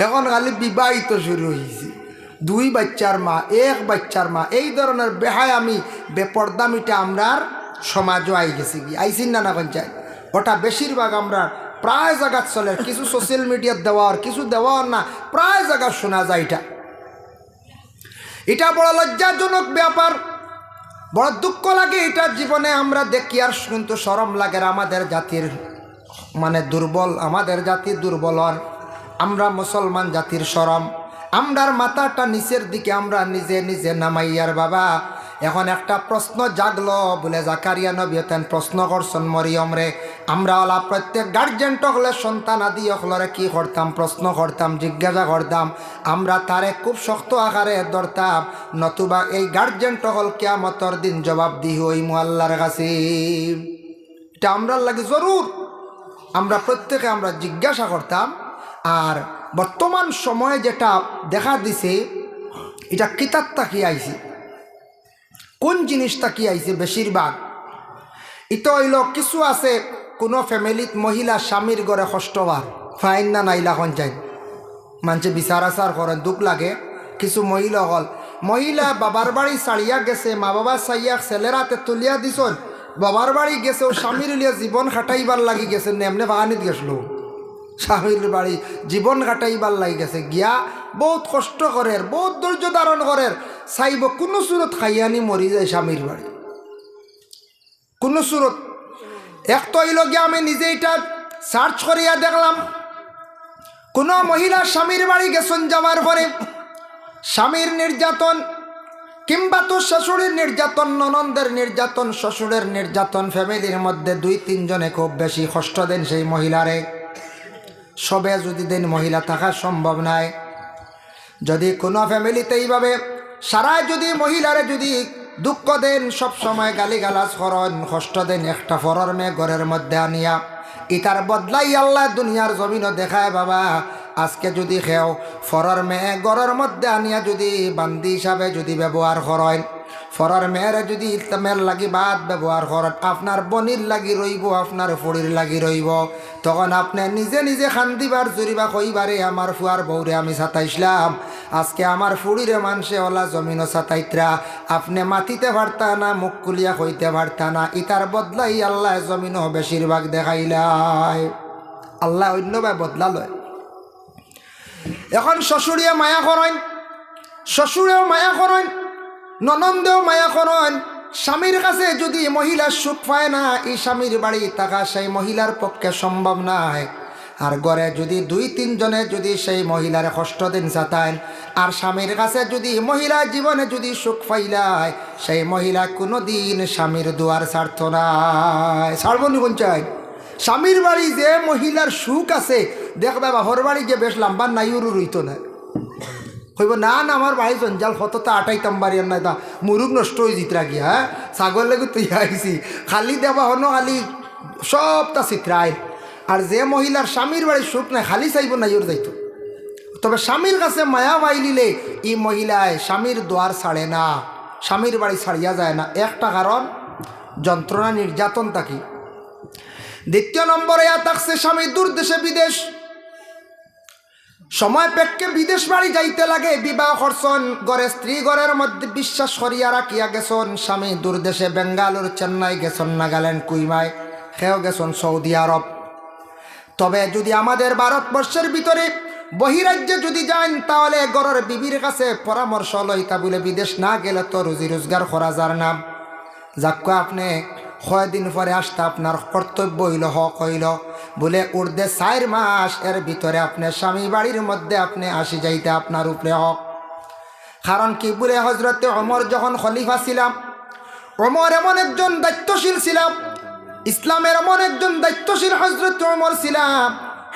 এখন খালি বিবাহিত শুরু হয়েছে, 2 বাচ্চার মা, 1 বাচ্চার মা, এই ধরনের বেহায়ামি বেপর্দামিটা আমরার সমাজও আই গেছে কি আইসিন না পঞ্চায়েত। ওটা বেশিরভাগ আমরা প্রায় জায়গা চলে, কিছু সোশ্যাল মিডিয়াত দেওয়ার কিছু দেওয়ার না, প্রায় জায়গা শোনা যায়। এটা বড় লজ্জাজনক ব্যাপার, বড় দুঃখ লাগে এটা জীবনে আমরা দেখি। আর কিন্তু শরম লাগে, আমাদের জাতির মানে দুর্বল, আমাদের জাতি দুর্বল, আমরা মুসলমান জাতির শরম, আমরার মাথাটা নিচের দিকে আমরা নিজে নিজে নামাইয়ার বাবা। এখন একটা প্রশ্ন জাগলো, বলে জাকারিয়া নবী প্রশ্ন করছেন মরিয়ম রে, আমরা ওলা প্রত্যেক গার্জেন টকলে সন্তান আদি অকলরে কি করতাম, প্রশ্ন করতাম, জিজ্ঞাসা করতাম, আমরা তারে খুব শক্ত আকারে ধরতাম, নতুবা এই গার্জেন টকল কিয়ামতের দিন জবাব দিই ওই আল্লাহর কাছে। এটা আমরা লাগে জরুর, আমরা প্রত্যেকে আমরা জিজ্ঞাসা করতাম। আর বর্তমান সময়ে যেটা দেখা দিছে, এটা কিতাবটা কি আইছে, কোন জিনিসটা কি আইছে, বেশিরভাগ ইতো হইল কিছু আছে কোনো ফ্যামিলিত মহিলা স্বামীর ঘরে কষ্টবার ফাইন না নাইলা পঞ্চায়েত মানুষে বিচার আচার করেন, দুঃখ লাগে। কিছু মহিলা বাবার বাড়ি ছাড়িয়া গেছে, মা বাবা চাইয়া ছেলেরাতে তুলিয়া দিছন, বাবার বাড়ি গেছে, ও স্বামীর লিয়া জীবন খাটাইবার লাগি গেছে, এমনি বাগানিত গেছিল, স্বামীর বাড়ি জীবন কাটাইবার লাগি গেছে গিয়া, বহুত কষ্ট করে, বহুত ধৈর্য ধারণ করে, চাইব কোনো সুরত খাইয়ানি মরি যায় স্বামীর বাড়ি, কোনো সুরত। এক তো হইল গিয়া আমি নিজে এটা সার্চ করিয়া দেখলাম, কোনো মহিলা স্বামীর বাড়ি গেছেন, যাওয়ার পরে স্বামীর নির্যাতন কিংবা তো শ্বশুরের নির্যাতন, ননদের নির্যাতন, শ্বশুরের নির্যাতন, ফ্যামিলির মধ্যে 2-3 জনে খুব বেশি কষ্ট দেন সেই মহিলারে। সবে যদি দেন মহিলা থাকা সম্ভব নয়, যদি কোনো ফ্যামিলিতে এইভাবে সারায় যদি মহিলারে যদি দুঃখ দেন, সব সময় গালিগালাজ করেন, কষ্ট দেন, একটা ফরর মেয়ে ঘরের মধ্যে আনিয়া ইতার বদলাই আল্লাহ দুনিয়ার জমিনও দেখায় বাবা। আজকে যদি খেও ফরর মেয়ে ঘরের মধ্যে আনিয়া যদি বান্দি হিসাবে যদি ব্যবহার করেন, ফরর মেয়েরে যদি ইলতামের লাগি বাদ ব্যবহার করেন, আপনার বনির লাগি রইব, আপনার ফড়ির লাগি রইব, তখন আপনি নিজে নিজে খান্দিবার জুরিবা কইবারে আমার ফুয়ার বউরে আমি ছাতাইছিলাম, আজকে আমার ফুড়িরে মানুষে ওলা জমিনও সাতাইত্রা আপনি মাতিতে পারতা না, মুখ কুলিয়া হইতে পারতা না, ইতার বদলাই আল্লাহ জমিনও বেশিরভাগ দেখাইলাই। আল্লাহ অন্যভাবে বদলা লয়। এখন শ্বশুরিয়া মায়া করেন, শ্বশুরেও মায়া করেন, ননন্দেও মায়া করেন। স্বামীর কাছে যদি মহিলা সুখ পায় না, এই স্বামীর বাড়ি থাকা সেই মহিলার পক্ষে সম্ভব নয়। আর ঘরে যদি 2-3 জনে যদি সেই মহিলার কষ্ট দিন চাতায়, আর স্বামীর কাছে যদি মহিলা জীবনে যদি সুখ পাইলায়, সেই মহিলা কোনো দিন স্বামীর দুয়ার ছাড়ত না। ছাড়বনি কোন চাই? স্বামীর বাড়ি যে মহিলার সুখ আছে, দেখবে বাহর বাড়ি যে বেশ লম্বা নাই উরু রইত না। কইব না না আমার বাড়ি জঞ্জাল হতো আটাইতাম বাড়ি নাই, তা মুরুগ নষ্ট হয়ে জিতরা গিয়া। হ্যাঁ, ছাগল লেগে তুই আইসি খালি দেবা হনো, খালি সবটা চিত্রায়। আর যে মহিলার স্বামীর বাড়ি সুখ নাই, খালি চাইব না ইউর যাইতো। তবে স্বামীর কাছে মায়া বাইলিলে ই মহিলায় স্বামীর দ্বার ছাড়ে না, স্বামীর বাড়ি ছাড়িয়া যায় না। একটা কারণ যন্ত্রণা নির্যাতন থাকি। দ্বিতীয় নম্বরে থাকছে স্বামী দূর দেশে বিদেশ, সময় পেক্ষে বিদেশ বাড়ি যাইতে লাগে, বিবাহ করছন, ঘরে স্ত্রী ঘরের মধ্যে বিশ্বাস করিয়া রাখিয়া গেছন। স্বামী দূর দেশে বেঙ্গালুর, চেন্নাই গেছন, নাগাল্যান্ড, কুইমায়, সেও গেছন সৌদি আরব। তবে যদি আমাদের ভারতবর্ষের ভিতরে বহিরাজ্যে যদি যান, তাহলে ঘরের বিবির কাছে পরামর্শ লইতা বলে বিদেশ না গেলে তো রুজি রোজগার করা যার নাম। যাক আপনি কয়দিন পরে আসতে আপনার কর্তব্য হইল, হক হইল বলে উর্দে 4 মাস এর ভিতরে আপনি স্বামী বাড়ির মধ্যে আপনি আসি যাইতে আপনার উপরে হক। কারণ কি বলে হজরতে ওমর যখন খলিফা ছিলাম, ওমর এমন একজন দায়িত্বশীল ছিলাম, ইসলামের এমন একজন দায়িত্বশীল হজরত ওমর ছিলাম।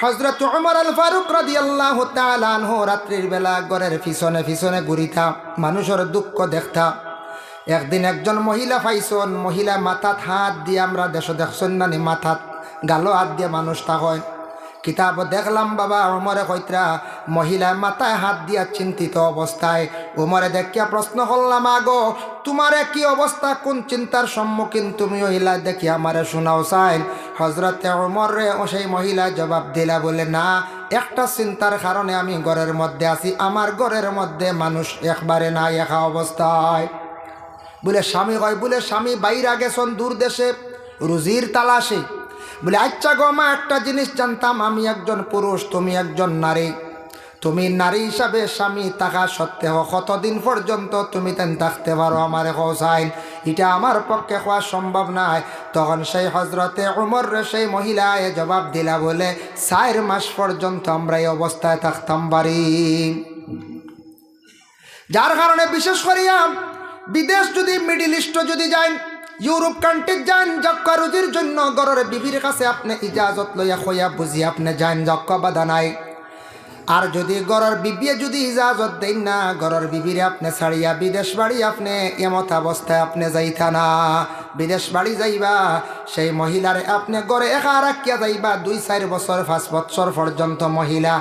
হজরত ওমর আল ফারুক রাদিয়াল্লাহু তাআলা আনহু রাত্রির বেলা ঘরের পিছনে পিছনে ঘুরিতাম, মানুষের দুঃখ দেখতাম। একদিন একজন মহিলা পাইছন, মহিলা মাথাত হাত দিয়ে, আমরা দেশ দেখছেন নানি মাথাত গালো হাত দিয়ে মানুষ তা হয়। কিতাব দেখলাম বাবা ওমরে কইত্রা মহিলা মাথায় হাত দিয়া চিন্তিত অবস্থায়। ওমরে দেখিয়া প্রশ্ন করলাম, আগো তোমারে কি অবস্থা, কোন চিন্তার সম্মুখীন তুমি হইলা, দেখি আমারে শোনাও চাই। হজরতে ওমর রে সেই মহিলা জবাব দিলা বলে, না, একটা চিন্তার কারণে আমি ঘরের মধ্যে আছি, আমার ঘরের মধ্যে মানুষ একবারে নাই, একা অবস্থায়। বলে স্বামী হয়, বলে স্বামী বাইরে গেছন দূর দেশে রুজির তালাশে। বলে আচ্ছা গো মা, একটা জিনিস জানতাম, আমি একজন পুরুষ, তুমি একজন নারী, তুমি নারী হিসাবে স্বামী থাকা সত্ত্বেও কতদিন পর্যন্ত তুমি তেন থাকতে পারো আমারে কৌসাইন, এটা আমার পক্ষে হওয়া সম্ভব নয়। তখন সেই হজরতে ওমর রে সেই মহিলায় জবাব দিলা বলে, 4 মাস পর্যন্ত আমরা এই অবস্থায় থাকতাম পারি। যার কারণে বিশেষ করিয়া বিদেশ যদি মিডিল ইস্ট যদি যান, ইউরোপ কান্ট্রি যান, যক্কা রুজির জন্য ঘরের বিবির কাছে আপনি ইজাজত লইয়া খইয়া বুঝি আপনি যান, যক্কা বাধা নাই। আর যদি ঘরের বিবিয়ে যদি ইজাজত দেন না, ঘরের বিবিরে আপনি ছাড়িয়া বিদেশ বাড়ি আপনি এমত অবস্থায় আপনি যাইতা না। বিদেশ বাড়ি যাইবা, সেই মহিলারে আপনি ঘরে একা রাখিয়া যাইবা, 2-4 বছর 5 বছর পর্যন্ত মহিলা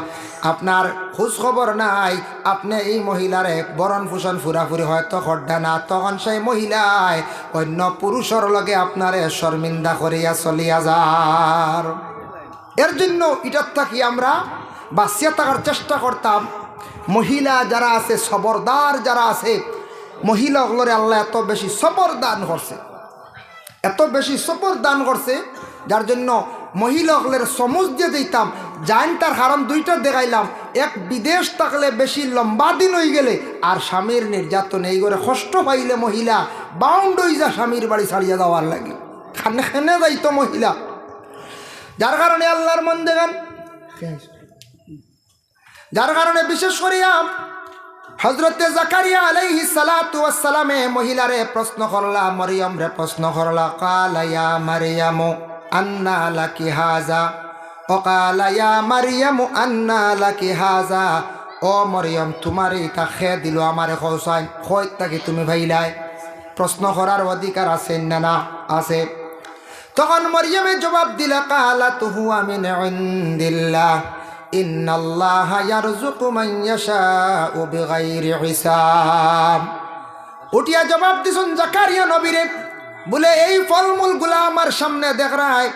আপনার খোঁজ খবর নাই, আপনি এই মহিলারে বরণ পোষণ ফুরাফুরি হয়তো করডা না, তখন সেই মহিলায় অন্য পুরুষের লগে আপনারে শর্মিন্দা করিয়া চলিয়া যার। এর জন্য এটার থাকি আমরা বাঁচিয়া থাকার চেষ্টা করতাম। মহিলা যারা আছে, সবরদার যারা আছে, মহিলাগুলোরে আল্লাহ এত বেশি সবর দান করছে, এত বেশি সবর দান করছে, যার জন্য মহিলাগুলোর সমুজ দিয়ে দিতাম জান। তার কারণ 2টা দেখাইলাম, এক বিদেশ থাকলে বেশি লম্বা দিন হয়ে গেলে, আর স্বামীর নির্যাতন এই করে কষ্ট পাইলে মহিলা বাউন্ড হয়ে যা স্বামীর বাড়ি ছাড়িয়ে যাওয়ার লাগে, খানে খানে যাইতো মহিলা। যার কারণে আল্লাহর মন দেখান, যার কারণে বিশেষ করিয়া হজরতে জাকারিয়া আলাইহিস সালাতু ওয়াস সালামে মহিলারে প্রশ্ন করলা, মরিয়ম রে প্রশ্ন করলা, কালা ইয়া মারইয়ামু আন্না লাকি হাযা, ও কালা ইয়া মারইয়ামু আন্না লাকি হাযা, ও মরিয়ম তোমার এটা খেয়ে দিল আমারে খোসাই, কই থাকি তুমি ভাইলাই? প্রশ্ন করার অধিকার আছে না? না আছে। তখন মরিয়মে জবাব দিলা, কালাত হুয়া মিন ইনদিল্লাহ ইন্নাল্লাহা ইয়ারযুকু মান ইয়াশাউ বিগাইরি হিসাব। উঠিয়া জবাব দিছেন জাকারিয়া নবীরে, বলে এই ফলমূলগুলা আমার সামনে দেখায়,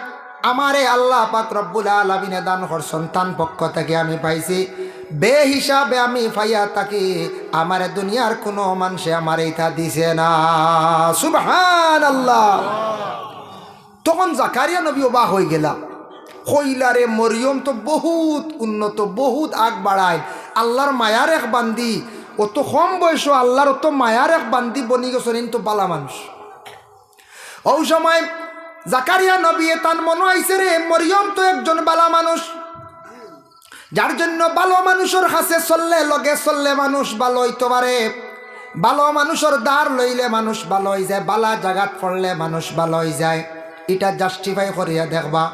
আমারে আল্লাহ পাক রব্বুল আলামিনে দান করছেন, তার পক্ষ থেকে আমি পাইছি। বে হিসাবে আমি ফাইয়া থাকি, আমার দুনিয়ার কোনো মানুষে আমার এইটা দিছে না। সুবহানাল্লাহ। তখন জাকারিয়া নবী অবাক হয়ে গেলা, কইলারে মরিয়ম তো বহুত উন্নত, বহুত আগ বাড়ায়, আল্লাহর মায়ার এক বান্দি, অত কম বয়স আল্লাহর অত মায়ার এক বান্দি বনি গেছেন তো বালা মানুষ। ওই সময় জাকারিয়া নবী তার মনে আইছে রে মরিয়ম তো একজন বালা মানুষ, যার জন্য ভালো মানুষের কাছে চললে লগে চললে মানুষ ভালো হইতে পারে, ভালো মানুষের দ্বার লইলে মানুষ ভালো হয়ে যায়, বালা জাগাত পড়লে মানুষ ভালো হয়ে যায়। এটা জাস্টিফাই করিয়া দেখবা,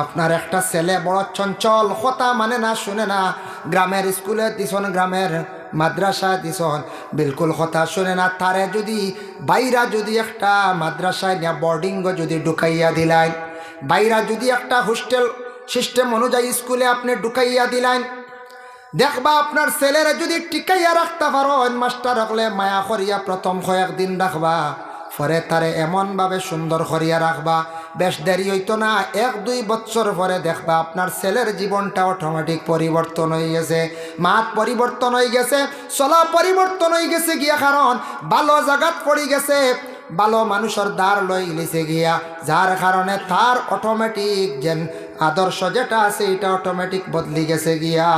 আপনার একটা ছেলে বড় চঞ্চল, কথা মানে না, শুনে না, গ্রামের স্কুলে দিছন, গ্রামের মাদ্রাসা দিছন, বিলকুল কথা শুনে না, তারে যদি বাইরা যদি একটা মাদ্রাসায় নিয়ে বোর্ডিং যদি ঢুকাইয়া দিলেন, বাইরা যদি একটা হোস্টেল সিস্টেম অনুযায়ী স্কুলে আপনি ঢুকাইয়া দিলেন, দেখবা আপনার ছেলেরা যদি টিকাইয়া রাখতে পারো, মাস্টার হলে মায়া করিয়া প্রথম কয়েকদিন রাখবা, পরে তারে এমনভাবে সুন্দর করিয়া রাখবা, বেশ দেরি হইতো না, 1-2 বছর পরে দেখবা আপনার ছেলের জীবনটা অটোমেটিক পরিবর্তন হয়ে গেছে, মাত পরিবর্তন হয়ে গেছে, চলা পরিবর্তন হয়ে গেছে গিয়া, কারণ ভালো জায়গাত পড়ে গেছে, ভালো মানুষের দ্বার লই লিছে গিয়া, যার কারণে তার অটোমেটিক যেন আদর্শ যেটা আছে এটা অটোমেটিক বদলি গেছে গিয়া।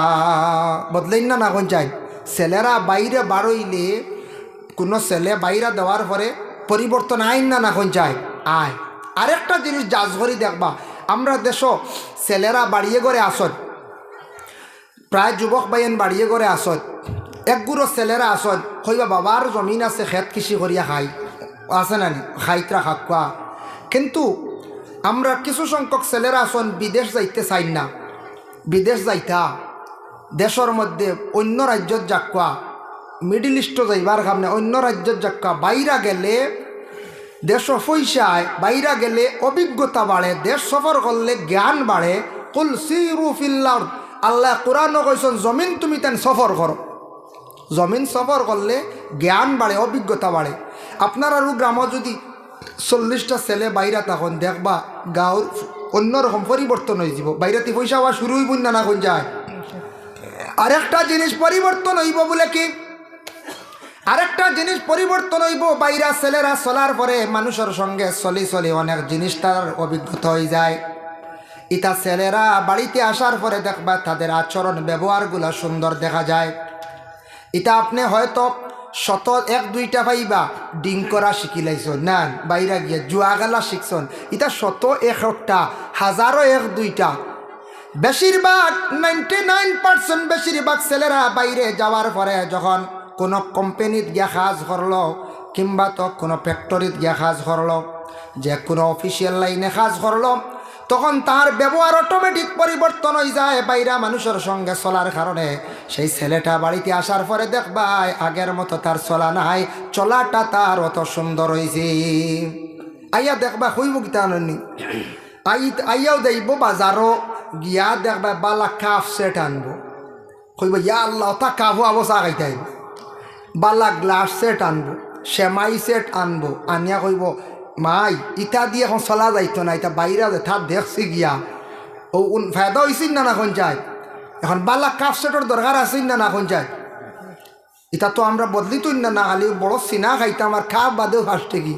বদলেন না কোন চাই? ছেলেরা বাইরে বাড়ইলে, কোনো ছেলে বাইরে দেওয়ার পরে পরিবর্তন আইন না কোন চাই? আয়। আরেকটা জিনিস জাজ করি দেখবা, আমরা দেশ ছেলেরা বাড়িয়ে করে আসত, প্রায় যুবক বাইন বাড়িয়ে করে আসত, একগুড়ো ছেলেরা আসত, কইবা বাবার জমিন আছে, খেত কৃষি করিয়া খাই, আছে না খাইতরা খাকুয়া। কিন্তু আমরা কিছু সংখ্যক ছেলেরা আসন বিদেশ যাইতে চাই না, বিদেশ যাইতা দেশের মধ্যে অন্য রাজ্যত যাকুয়া, মিডিল ইস্টও যাইবার কারণে অন্য রাজ্যত যাকুয়া, বাইরা গেলে দেশ পয়সায়, বাইরা গেলে অভিজ্ঞতা বাড়ে, দেশ সফর করলে জ্ঞান বাড়ে। কুল সিরু ফিল আরদ, আল্লাহ কোরআনও কইছেন জমিন তুমি তেন সফর করো, জমিন সফর করলে জ্ঞান বাড়ে, অভিজ্ঞতা বাড়ে। আপনার আর গ্রামে যদি 40টা ছেলে বাইরা তখন দেখবা গাঁর অন্যরকম পরিবর্তন হয়ে যাব, বাইরাতে পয়সা হওয়া শুরু হইব না কোন যায়। আরেকটা জিনিস পরিবর্তন হইব বলে কি, আরেকটা জিনিস পরিবর্তন হইব, বাইরা ছেলেরা চলার পরে মানুষের সঙ্গে চলি চলি অনেক জিনিস তার অভিজ্ঞতা হয়ে যায়। ইটা ছেলেরা বাড়িতে আসার পরে দেখবা তাদের আচরণ ব্যবহারগুলো সুন্দর দেখা যায়। এটা আপনি হয়তো 100-2টা পাইবা ডিং করা শিখিলাইছন না, বাইরা গিয়ে জুয়া গেলা শিখছন, এটা 100-1টা, 1000-1-2টা, বেশিরভাগ 99% বেশিরভাগ ছেলেরা বাইরে যাওয়ার পরে যখন কোনো কোম্পানিত গিয়া কাজ করলো, কিংবা তো কোনো ফ্যাক্টরিত গিয়া কাজ করলো, যে কোনো অফিসিয়াল লাইনে কাজ করলো, তখন তার ব্যবহার অটোমেটিক পরিবর্তন হয়ে যায় বাইরা মানুষের সঙ্গে চলার কারণে। সেই ছেলেটা বাড়িতে আসার পরে দেখবা আগের মতো তার চলা নাই, চলাটা তার অত সুন্দর হয়েছে। আইয়া দেখবা হইব কি তানি, আইয়াও দেখব বাজারও গিয়া দেখবা বালা কাপ সেট আনবো, কইব ইয়া আল্লাহ তা কাপও আবসা খাইতে আইব, বালা গ্লাস সেট আনবো, সেমাই সেট আনবো, আনিয়া কইব মাই ইটা দিয়ে এখন চলা যাইতো না, এটা বাইরে যেথা দেখছি গিয়া ও ফায়দা হয়েছিল না এখন যায়, এখন বালা কাপ সেটের দরকার আছে না এখন যায়। এটা তো আমরা বদলিতই না, খালি বড় চিনা খাইতাম আর খাপ বাদেও ফার্স্টে কি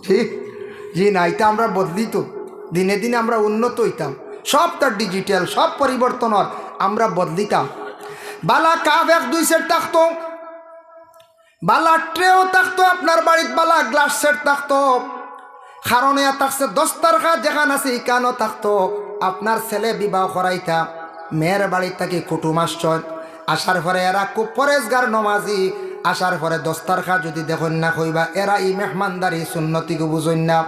ঠিক জি না, এটা আমরা বদলিত, দিনে দিনে আমরা উন্নত হইতাম, সব তার ডিজিটাল, সব পরিবর্তনের আমরা বদলিতাম। বালা কাপ 1-2 সেট থাকতো, বালা ট্রেও থাকতো আপনার বাড়িত, বালা গ্লাস সেট থাকতো, কারণে থাকছে দস্তারখা যেখান আছে ইকানও থাকতো। আপনার ছেলে বিবাহ করাইতা, মেয়ের বাড়ির থাকি কুটুম আসছেন, আসার পরে এরা খুব পরেজগার নমাজি, আসার পরে দস্তারখা যদি দেখুন না কইবা এরা ই মেহমানদারি সুন্নতিকে বুঝুন না।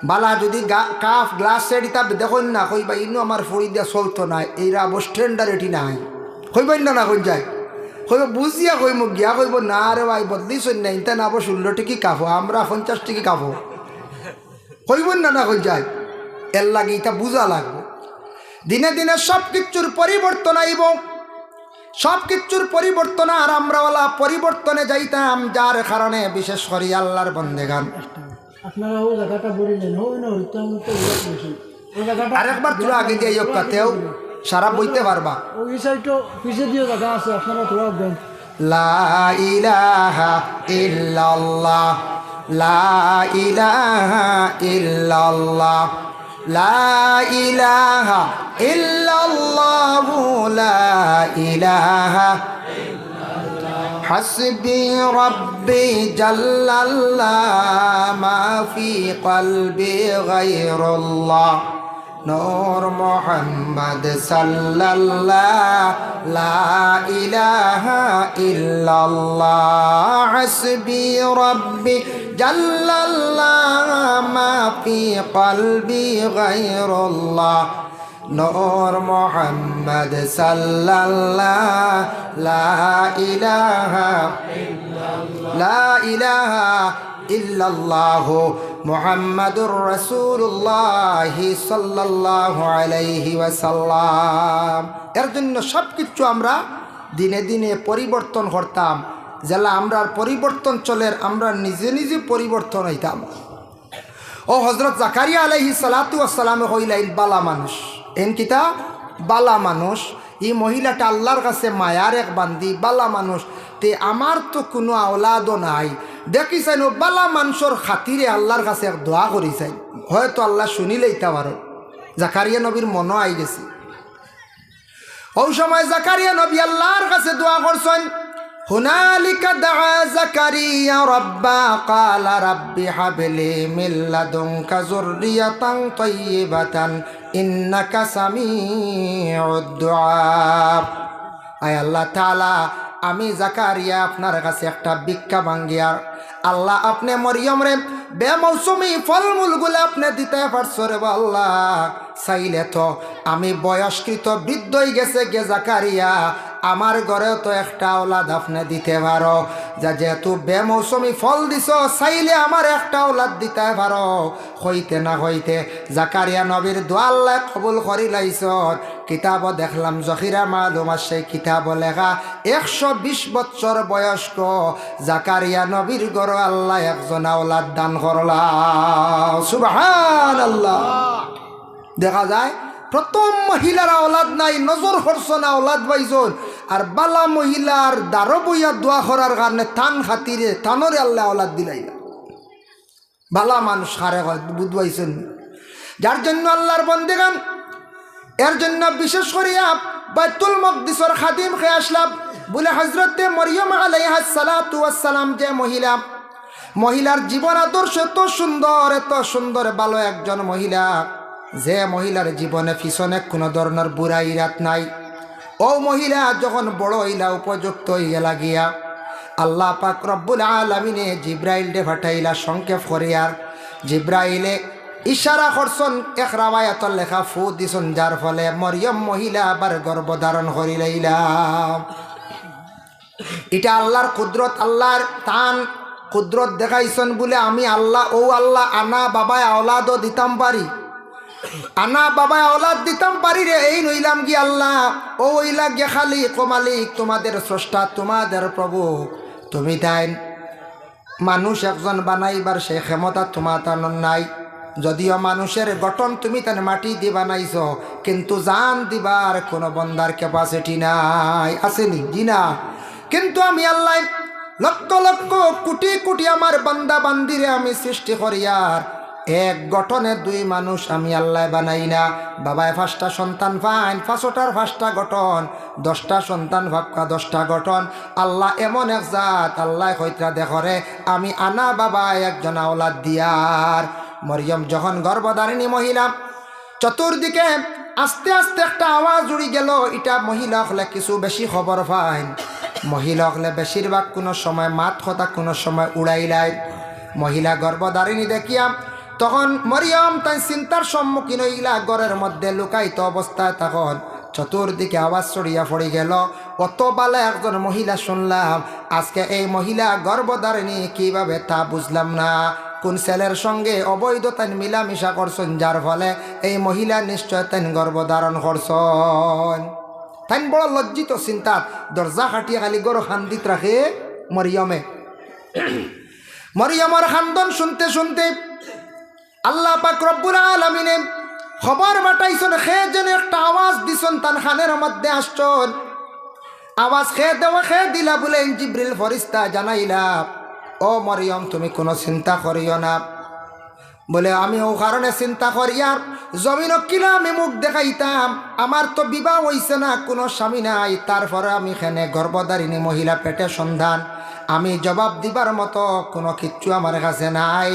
বালা যদি কাপ গ্লাস সেট ইতা দেখুন না কইবা ইনো আমার ফড়ি দিয়া চলতো না, এইরা বস স্ট্যান্ডার্ড নাই কইবেন না কই যায়, কইব বুঝিয়া কই মুখ গিয়া কইব না রে ভাই বদলিছই না, ইনতা না 16 টিকি কাপো, আমরা 50 টিকি কাপো, কইবেন না কই যায়। এর লাগে এটা বুঝা লাগবে। দিনে দিনে সব কিছুর পরিবর্তন আইব, সব কিছুর পরিবর্তন, আর আমরা ওলা পরিবর্তনে যাইতাম, যার কারণে বিশেষ করে আল্লাহর বন্দেগান। আপনারা ওই জায়গাটা বলিলেন, ওই না হইতাম তো ওই জায়গাটা আরেকবার তোরা আগে দিয়ে কাতেও সারা বইতে পারবা ওই সাইডটা পিছে দিয়ে জায়গা আছে আপনারা তোরা দেন লা ইলাহা ইল্লাল্লাহ লা ইলাহা ইল্লাল্লাহ লা ইলাহা ইল্লাল্লাহ লা ইলাহা حسبي ربي جل الله ما في قلبي غير الله نور محمد صلى الله لا إله إلا الله حسبي ربي جل الله ما في قلبي غير الله نور محمد صلى الله لا إله إلا الله محمد رسول الله صلى الله عليه وسلم এর জন্য সব কিছু আমরা দিনে দিনে পরিবর্তন করতাম যেলা আমরার পরিবর্তন চলে আমরা নিজে নিজে পরিবর্তন হইতাম ও হযরত জাকারিয়া আলাইহিস সালাতু ওয়াস সালামে হইলাইল বালা মানুষ এন কিতা বালা মানুষ এই মহিলাটা আল্লাহর কাছে মায়ার এক বান্দি বালা মানুষ তে আমার তো কোনো আওলাদও নাই দেখিছেন ও বালা মানুষের খাতিরে আল্লাহর কাছে এক দোয়া করিছেন হয়তো আল্লাহ শুনিলেইতা পারে জাকারিয়া নবীর মনও আই গেছে ওই সময় জাকারিয়া নবী আল্লাহর কাছে দোয়া করছেন হুনালিকা দাআ জাকারিয়া রাব্বা ক্বালা রাব্বি হাবলি মিন লাদুনকা যুররিয়াতান তাইয়্যিবাতান ইন্নাকা সামিউদ দুআ আয় আল্লাহ তাআলা আমি জাকারিয়া আপনার কাছে একটা ভিক্ষা ভাঙ্গিয়া আল্লাহ আপনি মরিয়ম রে বেমৌসুমি ফলমূলগুলো আপনি দিতে পারছো রে আল্লাহ চাইলে তো আমি বয়স্কৃত বৃদ্ধ হয়ে গেছে গে জাকারিয়া আমার ঘরেও তো একটা ওলাদ আপনি দিতে পারো যা যেহেতু বেমৌসুমি ফল দিছ চাইলে আমার একটা ওলাদ দিতে পারো হইতে না হইতে জাকারিয়া নবীর দোয়া আল্লাহ কবুল করি লাইছ কিতাব দেখলাম জখিরা মালুম সেই কিতাব লেখা 120 বছর বয়স্ক জাকারিয়া নবীর ঘর আল্লাহ একজন ওলাদ দান করলা সুবহানাল্লাহ দেখা যায় প্রথম মহিলার আওলাদ নাই নজর করছো না আওলাদ পাইছন আর বালা মহিলার দারো বইয়া দোয়া করার কারণে তান খাতিরে তানরে আল্লাহ আওলাদ দিলাইলা বালা মানুষ হারে বুঝবাইছেন যার জন্য আল্লাহর বন্দেগান এর জন্য বিশেষ করিয়া বাইতুল মকদিসের খাদিম খেয়ে আসলাম বলে হযরতে মরিয়ম আলাইহিস সালাতু ওয়াস সালাম যে মহিলার জীবন আদর্শ এত সুন্দর ভালো একজন মহিলা যে মহিলার জীবনে পিছনে কোনো ধরনের বুড়া ইরাত নাই ও মহিলা যখন বড় হইলা উপযুক্ত হইয়া লাগিয়া আল্লাহ পাক রব্বুল আলামিনে জিব্রাইল ডে ফাটাইলা সংক্ষেপ করিয়ার জিব্রাইলে ইশারা করছন এক রাওয়ায়াতর লেখা ফু দিছন যার ফলে মরিয়ম মহিলা আবার গর্ভধারণ করিলাইলা এটা আল্লাহর কুদরত আল্লাহর তান কুদরত দেখাইছন বলে আমি আল্লাহ ও আল্লাহ আনা বাবায় আওলাদও দিতাম পারি আনা বাবায় আওলাদ দিতাম পারি রে এই নইলাম কি আল্লাহ ও ওইলা গে খালিক ও মালিক তোমাদের স্রষ্টা তোমাদের প্রভু তুমি তাই মানুষ একজন বানাইবার সে ক্ষমতা তোমার তার নাই যদিও মানুষের গঠন তুমি তার মাটি দিয়ে বানাইছ কিন্তু জান দিবার কোনো বন্দার ক্যাপাসিটি নাই আসেনি জি না কিন্তু আমি আল্লাহ লক্ষ লক্ষ কোটি কোটি আমার বান্দা বান্দিরে আমি সৃষ্টি করিয়ার এক গঠনে দুই মানুষ আমি আল্লাহ বানাই না বাবায় 5টা সন্তান পাইন 5টার 5টা গঠন 10টা সন্তান ভাবকা 10টা গঠন আল্লাহ এমন এক জাত আল্লাহ হইতরা দেখরে আমি আনা বাবা একজন আওলাদ দিয়ার মরিয়ম যখন গর্ভধারিণী মহিলা চতুর্দিকে আস্তে আস্তে একটা আওয়াজ উড়ি গেল এটা মহিলা হলে কিছু বেশি খবর পাইন মহিলা হলে বেশিরভাগ কোনো সময় মাত কথা কোনো সময় উড়াইলাই মহিলা গর্ভধারিণী দেখিয়া তখন মরিয়ম তাই চিন্তার সম্মুখীন হইলা ঘরের মধ্যে লুকায়িত অবস্থায় তখন চতুর্দিকে আওয়াজ ছড়িয়া পড়ে গেল অত বালা একজন মহিলা শুনলাম আজকে এই মহিলা গর্ভধারিণী কিভাবে তা বুঝলাম না কোন ছেলের সঙ্গে অবৈধ তাই মিলামিশা করছেন যার ফলে এই মহিলা নিশ্চয় তাই গর্ভধারণ করছেন তাই বড় লজ্জিত চিন্তা দরজা খাটিয়া খালি গরু খান্দিত রাখে মরিয়মের খান্দন শুনতে শুনতে আল্লাহ পাক রব্বুল আলামিনে খবর বাটাইছন, খেয়ে যেন একটা আওয়াজ দিছন তার খানের মধ্যে আসছন। আওয়াজ খেয়ে দিলা বলে জিব্রিল ফরিস্তা জানাইলা, ও মরিয়ম তুমি কোনো চিন্তা করিও না। বলে আমি ও কারণে চিন্তা করি, আর জমিন কিনা আমি মুখ দেখাইতাম, আমার তো বিবাহ হইছে না, কোনো স্বামী নাই, তারপরে আমি এখানে গর্ভধারিণী মহিলা, পেটে সন্ধান, আমি জবাব দিবার মতো কোনো কিচ্ছু আমার কাছে নাই।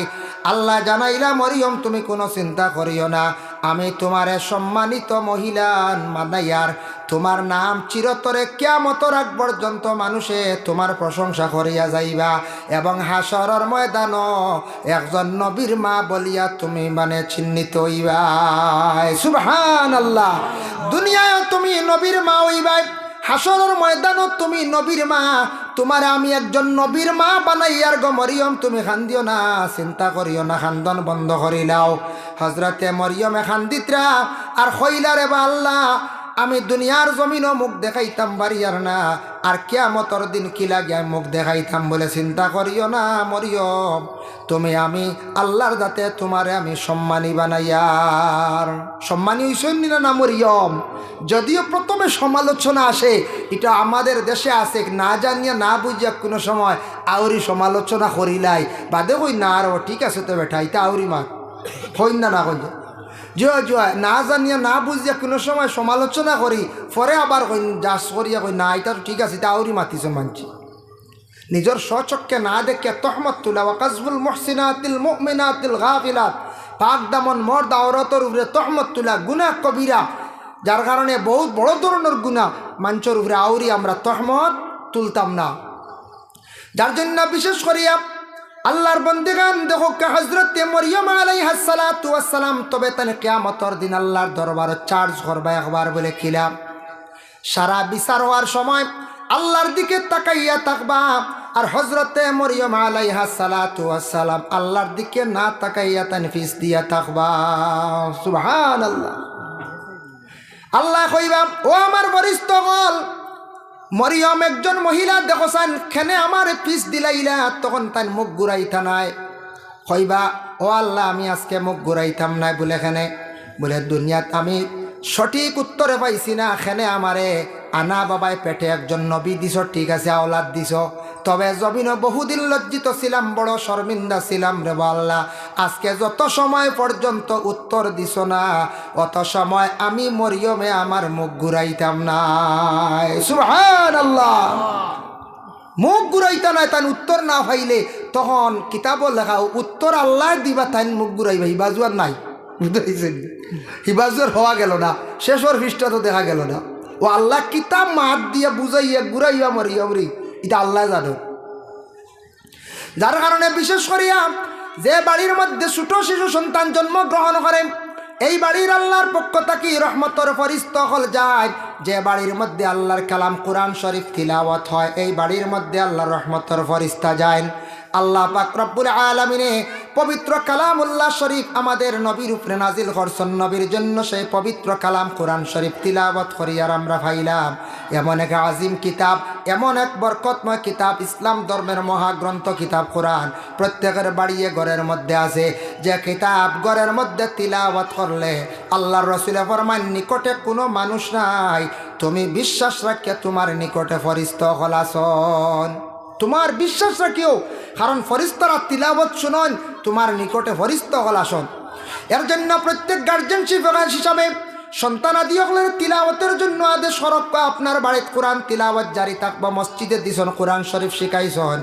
আল্লাহ জানাইলা, মরিয়ম তুমি কোনো চিন্তা করিও না, আমি তোমার সম্মানিত মহিলা মানাইয়ার, তোমার নাম চিরতরে কিয়ামতের আগ পর্যন্ত মানুষে তোমার প্রশংসা করিয়া যাইবা, এবং হাসরের ময়দানও একজন নবীর মা বলিয়া তুমি মানে চিহ্নিত হইবা। সুবহানাল্লাহ। দুনিয়ায় তুমি নবীর মা হইবা, হাসরের ময়দানও তুমি নবীর মা। তোমার আমি একজন নবীর মা বানাইয়ার গো মরিয়ম, তুমি খান্দিও না, চিন্তা করিও না, খান্দন বন্ধ করিলাও। হজরতে মরিয়মে খান্দিত্রা আর কইলারে বা আল্লাহ, আমি দুনিয়ার জমিনও মুখ দেখাইতাম বাড়িয়ার না, আর কিয়ামতের দিন কি লাগে আমি মুখ দেখাইতাম, বলে চিন্তা করিও না মরিয়ম, তুমি আমি আল্লাহর যাতে তোমারে আমি সম্মানী বানাইয়ার। সম্মানী হইছই না মরিয়ম? যদিও প্রথমে সমালোচনা আসে, এটা আমাদের দেশে আছে, না জানিয়া না বুঝিয়া কোনো সময় আউরি সমালোচনা করিলাই, বাদে কই না আর ঠিক আছে তো বেটা এটা আউরি মা হই না কই জয় না জানিয়া না বুঝিয়া কোনো সময় সমালোচনা করি, পরে আবার কই যাস করিয়া কই না এটা ঠিক আছে এটা আউরি মাতিছ মানছি। নিজের স্বচক্ষে না দেখে তহমত তুলা, ওয়াকাজবুল মুহসিনাতিল মুমিনাতিল গাফিলাত, পাক দামন মর্দ আওরাতের উপরে তহমত তুলা গুনাহ কবিরা, যার কারণে বহুত বড় ধরনের গুনাহ মানুষের উপরে আউরি আমরা তহমত তুলতাম না। যার জন্য বিশেষ করিয়া আল্লাহর বন্দেগান দেখো হযরতে মরিয়ম আলাইহিস সালাতু ওয়াস সালাম তবে তানে কিয়ামতের দিন আল্লাহর দরবারে চার্জ করবা একবার বলে কিলাম। সারা বিচার হওয়ার সময় আল্লাহর দিকে তাকাইয়া থাকবা, আর হযরতে মরিয়ম আলাইহিস সালাতু ওয়াস সালাম আল্লাহর দিকে না তাকাইয়া তানফিস দিয়া থাকবা। সুবহানাল্লাহ। আল্লাহ কইবা, ও আমার বরিষ্ঠগণ, মরিয়ম একজন মহিলা দেখোসান খেনে আমার পিস দিলাইলা, তখন তাই মুখ ঘুরাইতা নাই। কইবা, ও আল্লাহ আমি আজকে মুখ ঘুরাইতাম নাই বলে এখানে, বলে দুনিয়াত আমি সঠিক উত্তরে পাইছি না, এখানে আমারে আনা বাবায় পেটে একজন নবী দিছ, ঠিক আছে আওলাদ দিছ, তবে জমিনও বহুদিন লজ্জিত ছিলাম, বড় শর্মিন্দা ছিলাম রে আল্লাহ, আজকে যত সময় পর্যন্ত উত্তর দিছ না, অত সময় আমি মরিয়মে আমার মুখ ঘুরাইতাম না। সুবহানাল্লাহ। মুখ ঘুরাইতা নাই, তাই উত্তর না পাইলে তখন কিতাবও লেখা উত্তর আল্লাহ দিবা, তাই মুখ ঘুরাইবা, হিবাজুয়ার নাই, বুঝতে পারছেন? হিবাজুয়ার হওয়া গেল না, শেষর পৃষ্ঠা তো দেখা গেল না। ও আল্লাহ কিতাব মাত দিয়ে বুঝাইয়া ঘুরাইয়া মরিয়মরি, এটা আল্লাহ জানো। যার কারণে বিশেষ করিয়া যে বাড়ির মধ্যে ছোট শিশু সন্তান জন্মগ্রহণ করেন, এই বাড়ির আল্লাহর পক্ষ থেকে রহমতের ফরিস্তা হল যায়। যে বাড়ির মধ্যে আল্লাহর কালাম কোরআন শরীফ তিলাওয়াত হয়, এই বাড়ির মধ্যে আল্লাহর রহমতের ফরিস্তা যায়। আল্লাহ পাক রব্বুল আলামিনে পবিত্র কালামুল্লাহ শরীফ আমাদের নবীর উপরে নাজিল করছেন, নবীর জন্য সেই পবিত্র কালাম কোরআন শরীফ তিলাওয়াত করিয়ার আমরা পাইলাম। এমন এক আজিম কিতাব, এমন এক বরকতময় কিতাব, ইসলাম ধর্মের মহাগ্রন্থ কিতাব কোরআন প্রত্যেকের বাড়িয়ে ঘরের মধ্যে আছে। যে কিতাব ঘরের মধ্যে তিলাওয়াত করলে আল্লাহর রাসূল ফরমান নিকটে কোনো মানুষ নাই, তুমি বিশ্বাস রাখিয়া তোমার নিকটে ফরিস্তা হল আসন। তোমার বিশ্বাস রাখিও, কারণ ফরিস্তারা তিলাওয়াত শুনন, তোমার নিকটে ফরিস্তা হল আসন। এর জন্য প্রত্যেক গার্জেনশিপ হিসাবে সন্তানাদি হলের তিলাওয়াতের জন্য আদেশ করক, আপনার বাড়িতে কোরআন তিলাওয়াত জারি থাকবা, মসজিদে দিছন কোরআন শরীফ শিখাইছন,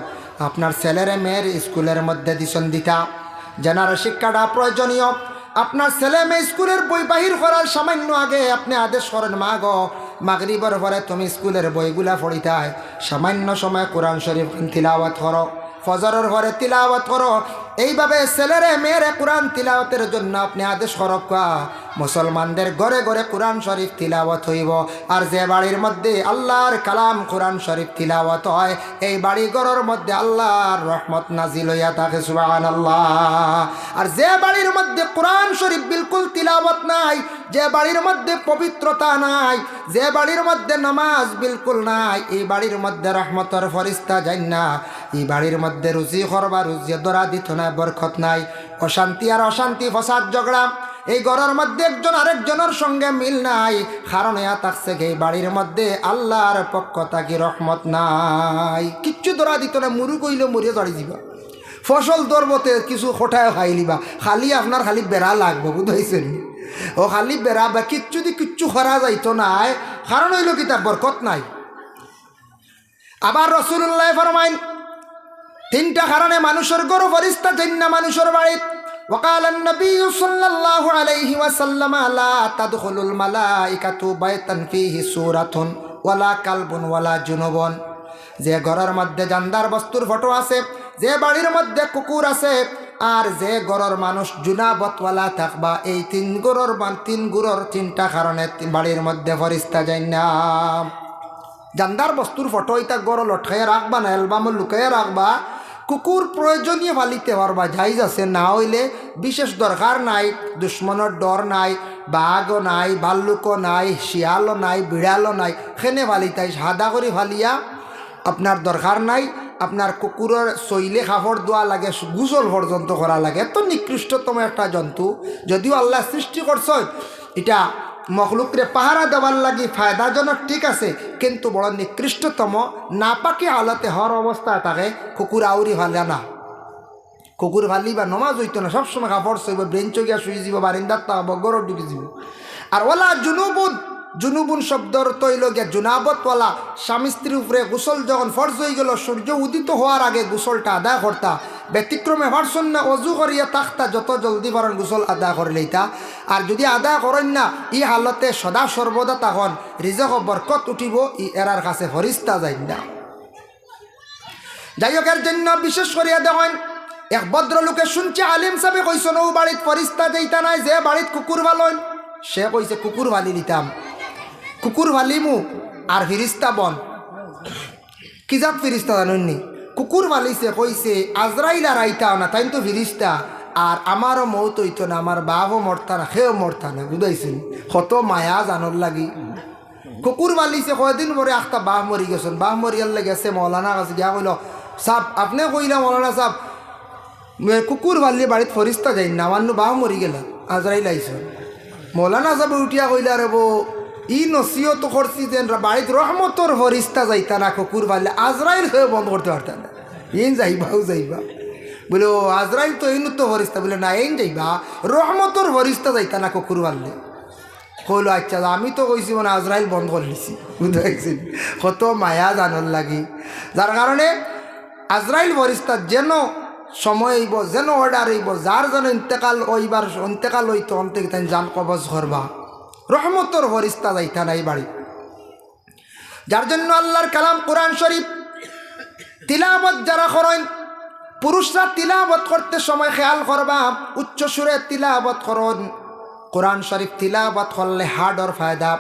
আপনার ছেলের মেয়ের স্কুলের মধ্যে দিছন দিতা, যেনার শিক্ষাটা প্রয়োজনীয়। আপনার ছেলে মেয়ে স্কুলের বই বাহির করার সামান্য আগে আপনি আদেশ করেন, মা গো মাগরিবের পরে তুমি স্কুলের বইগুলা পড়িতাই, সামান্য সময় কোরআন শরীফ তিলাওয়াত করো, ফজরের ঘরে তিলাওয়াত করো। এইভাবে ছেলেরে মেয়েরে কোরআন তিলাওয়াতের জন্য আপনি আদেশ করক। মুসলমানদের ঘরে ঘরে কোরআন শরীফ তিলাওয়াত হইব। আর যে বাড়ির মধ্যে আল্লাহর কালাম কোরআন শরীফ তিলাওয়াত হয়, এই বাড়ি ঘরের মধ্যে আল্লাহর রহমত নাজিল হইয়া থাকে। সুবহানাল্লাহ। আর যে বাড়ির মধ্যে কোরআন শরীফ বিলকুল তিলাওয়াত নাই, যে বাড়ির মধ্যে পবিত্রতা নাই, যে বাড়ির মধ্যে নামাজ বিলকুল নাই, এই বাড়ির মধ্যে রহমতের ফরিস্তা যাই না। এই বাড়ির মধ্যে রুজি করবা, রুজি দরা দিত না, বরকত নাই, অশান্তি আর অশান্তি, ফসাদ ঝগড়া, এই ঘরের মধ্যে একজন আরেকজনের সঙ্গে মিল নাই, কারণ ইয়া থাকছে এই বাড়ির মধ্যে আল্লাহর পক্ষ থাকি রহমত নাই। কিচ্ছু ধরা দিত না, মুরু কইলে মরিয়ে চড়ি দিবা, ফসল দরবতে কিছু খোটায় খাই লিবা, খালি আপনার খালি বেড়া লাগবো, বুঝাইছেন? ও খালি বেড়া বা কিচ্ছু দি কিচ্ছু করা যাইতো নাই, কারণ হইল কি তার বরকত নাই। আবার রাসূলুল্লাহ ফরমাইন তিনটা কারণে মানুষের গরু ফেরেশতা যান না মানুষের বাড়িত। وقال النبي صلى الله عليه وسلم لا تدخل الملائكة بيتا فيه سورة ولا كلب ولا جنوب। যে ঘরের মধ্যে জানদার বস্তুর ফটো আছে, যে বাড়ির মধ্যে কুকুর আছে, আর যে ঘরের মানুষ জুনাবতওয়ালা থাকবা, এই তিন গুরুর তিনটা কারণে বাড়ির মধ্যে ফেরেশতা যান না। জানদার বস্তুর ফটো এটা গড় লটকাইয়া রাখবা না, অ্যালবামে লুকাইয়া রাখবা। কুকুর প্রয়োজনীয় ফালিতে পারবা, জাইজ আছে, না হইলে বিশেষ দরকার নাই, দুশ্মনের ডর নাই, বাঘও নাই, ভাল্লুকও নাই, শিয়ালও নাই, বিড়ালও নাই, খেনে ফালিতাই সাদা করে ফালিয়া আপনার দরকার নাই। আপনার কুকুরের শৈলে কাপড় দেওয়া লাগে, গোসল পর্যন্ত করা লাগে। এত নিকৃষ্টতম একটা জন্তু, যদিও আল্লাহ সৃষ্টি করছ এটা মখলুকরে পাহারা দেওয়ার লাগি ফায়দাজনক, ঠিক আছে, কিন্তু বড় নিকৃষ্টতম নাপাকি হালতে হর অবস্থায় থাকে কুকুর আউরি ফালে না। কুকুর ফালি বা নমাজ হইতো না, সবসময় কাপড় সইব, বেঞ্চ গিয়া শুয়ে যাব, বারিন্দার তাকাব, গরম ঢুকে যাব। আর ওলা জুনুবুন শব্দর তৈল গিয়া জুনাবতওয়ালা স্বামী স্ত্রীর উপরে গোসল যখন ফরজ হয়ে গেল, সূর্য উদিত হওয়ার আগে গোসলটা আদায় করতা, ব্যতিক্রমে পারছেন না, অজু করিয়া তাকতা, যত জলদি পারেন গোসল আদায় করে লইতা। আর যদি আদায় করেন না, ই হালতে সদা সর্বদা তখন রিজক বরকত উঠিব, ই এরার কাছে ফরিস্তা যাই না। যাই হোক, এর জন্য বিশেষ করিয়া দেখেন এক ভদ্রলোকে শুনছে আলিম সাহেব কইছেন ও বাড়িত ফরিস্তা যাইতা নাই, যে বাড়িত কুকুর ভালোন সে কইছে কুকুর ভালি নিতাম, কুকুর ভালিমু আর ফিরিস্তা বন। কি জাত ফিরিস্তা জানেননি? কুকুর ভালিছে, কইছে আজরাইল আর আইতাও না, তাই তো ফিরিস্তা, আর আমারও মৌত হইতো না, আমার বাপও মরতা না, সেও মরতা না, বুঝাইছেন? কত মায়া জানোর লাগি কুকুর ভালিছে। কয়দিন পরে একটা বাহ মরি গেছেন, বাহ মরিয়ালে গেছে মৌলানা কাছে গিয়া কইল, সাহ আপনি কইলা মৌলানা সাহ কুকুর ভালিয়ে বাড়িত ফরিস্তা যাই না, আমার বাহ মরি গেল, আজরাইল আইস। মৌলানা সাহেব উঠিয়া কইলা রে বো ই নসিহত করছি যে বাড়িত রহমতর ফরিস্তা যাইতা না, কুকুর ভালে আজরাইল হয়ে বন্ধ করতে পারতাম না, ইন যাইবাও যাইবা। বলে ও আজরাইল তো এই তো ফরিস্তা, বলে না এই যাইবা, রহমতর ফরিস্তা যাইতা না কুকুর ভাললে। কইল আচ্ছা, আমি তো কইছি মানে আজরাইল বন্ধ করে দিছি, বুঝতে পারছেন? কত মায়া জানার লাগি, যার কারণে আজরাইল ফরিস্তা যেন সময় হইব, যেন অর্ডার হইব, যার যেন ইন্তেকাল ওইবার ইন্তেকাল হইতো অন্তে তাই জান কবজ করবা, রহমতর ফরিস্তা যাইতা নাই বাড়ি। যার জন্য আল্লাহর কালাম কোরআন শরীফ তিলাওয়াত যারা করেন, পুরুষরা তিলাওয়াত করতে সময় খেয়াল করবা, উচ্চ সুরে তিলাওয়াত করুন। কোরআন শরীফ তিলাওয়াত করলে হাড়র ফায়দা,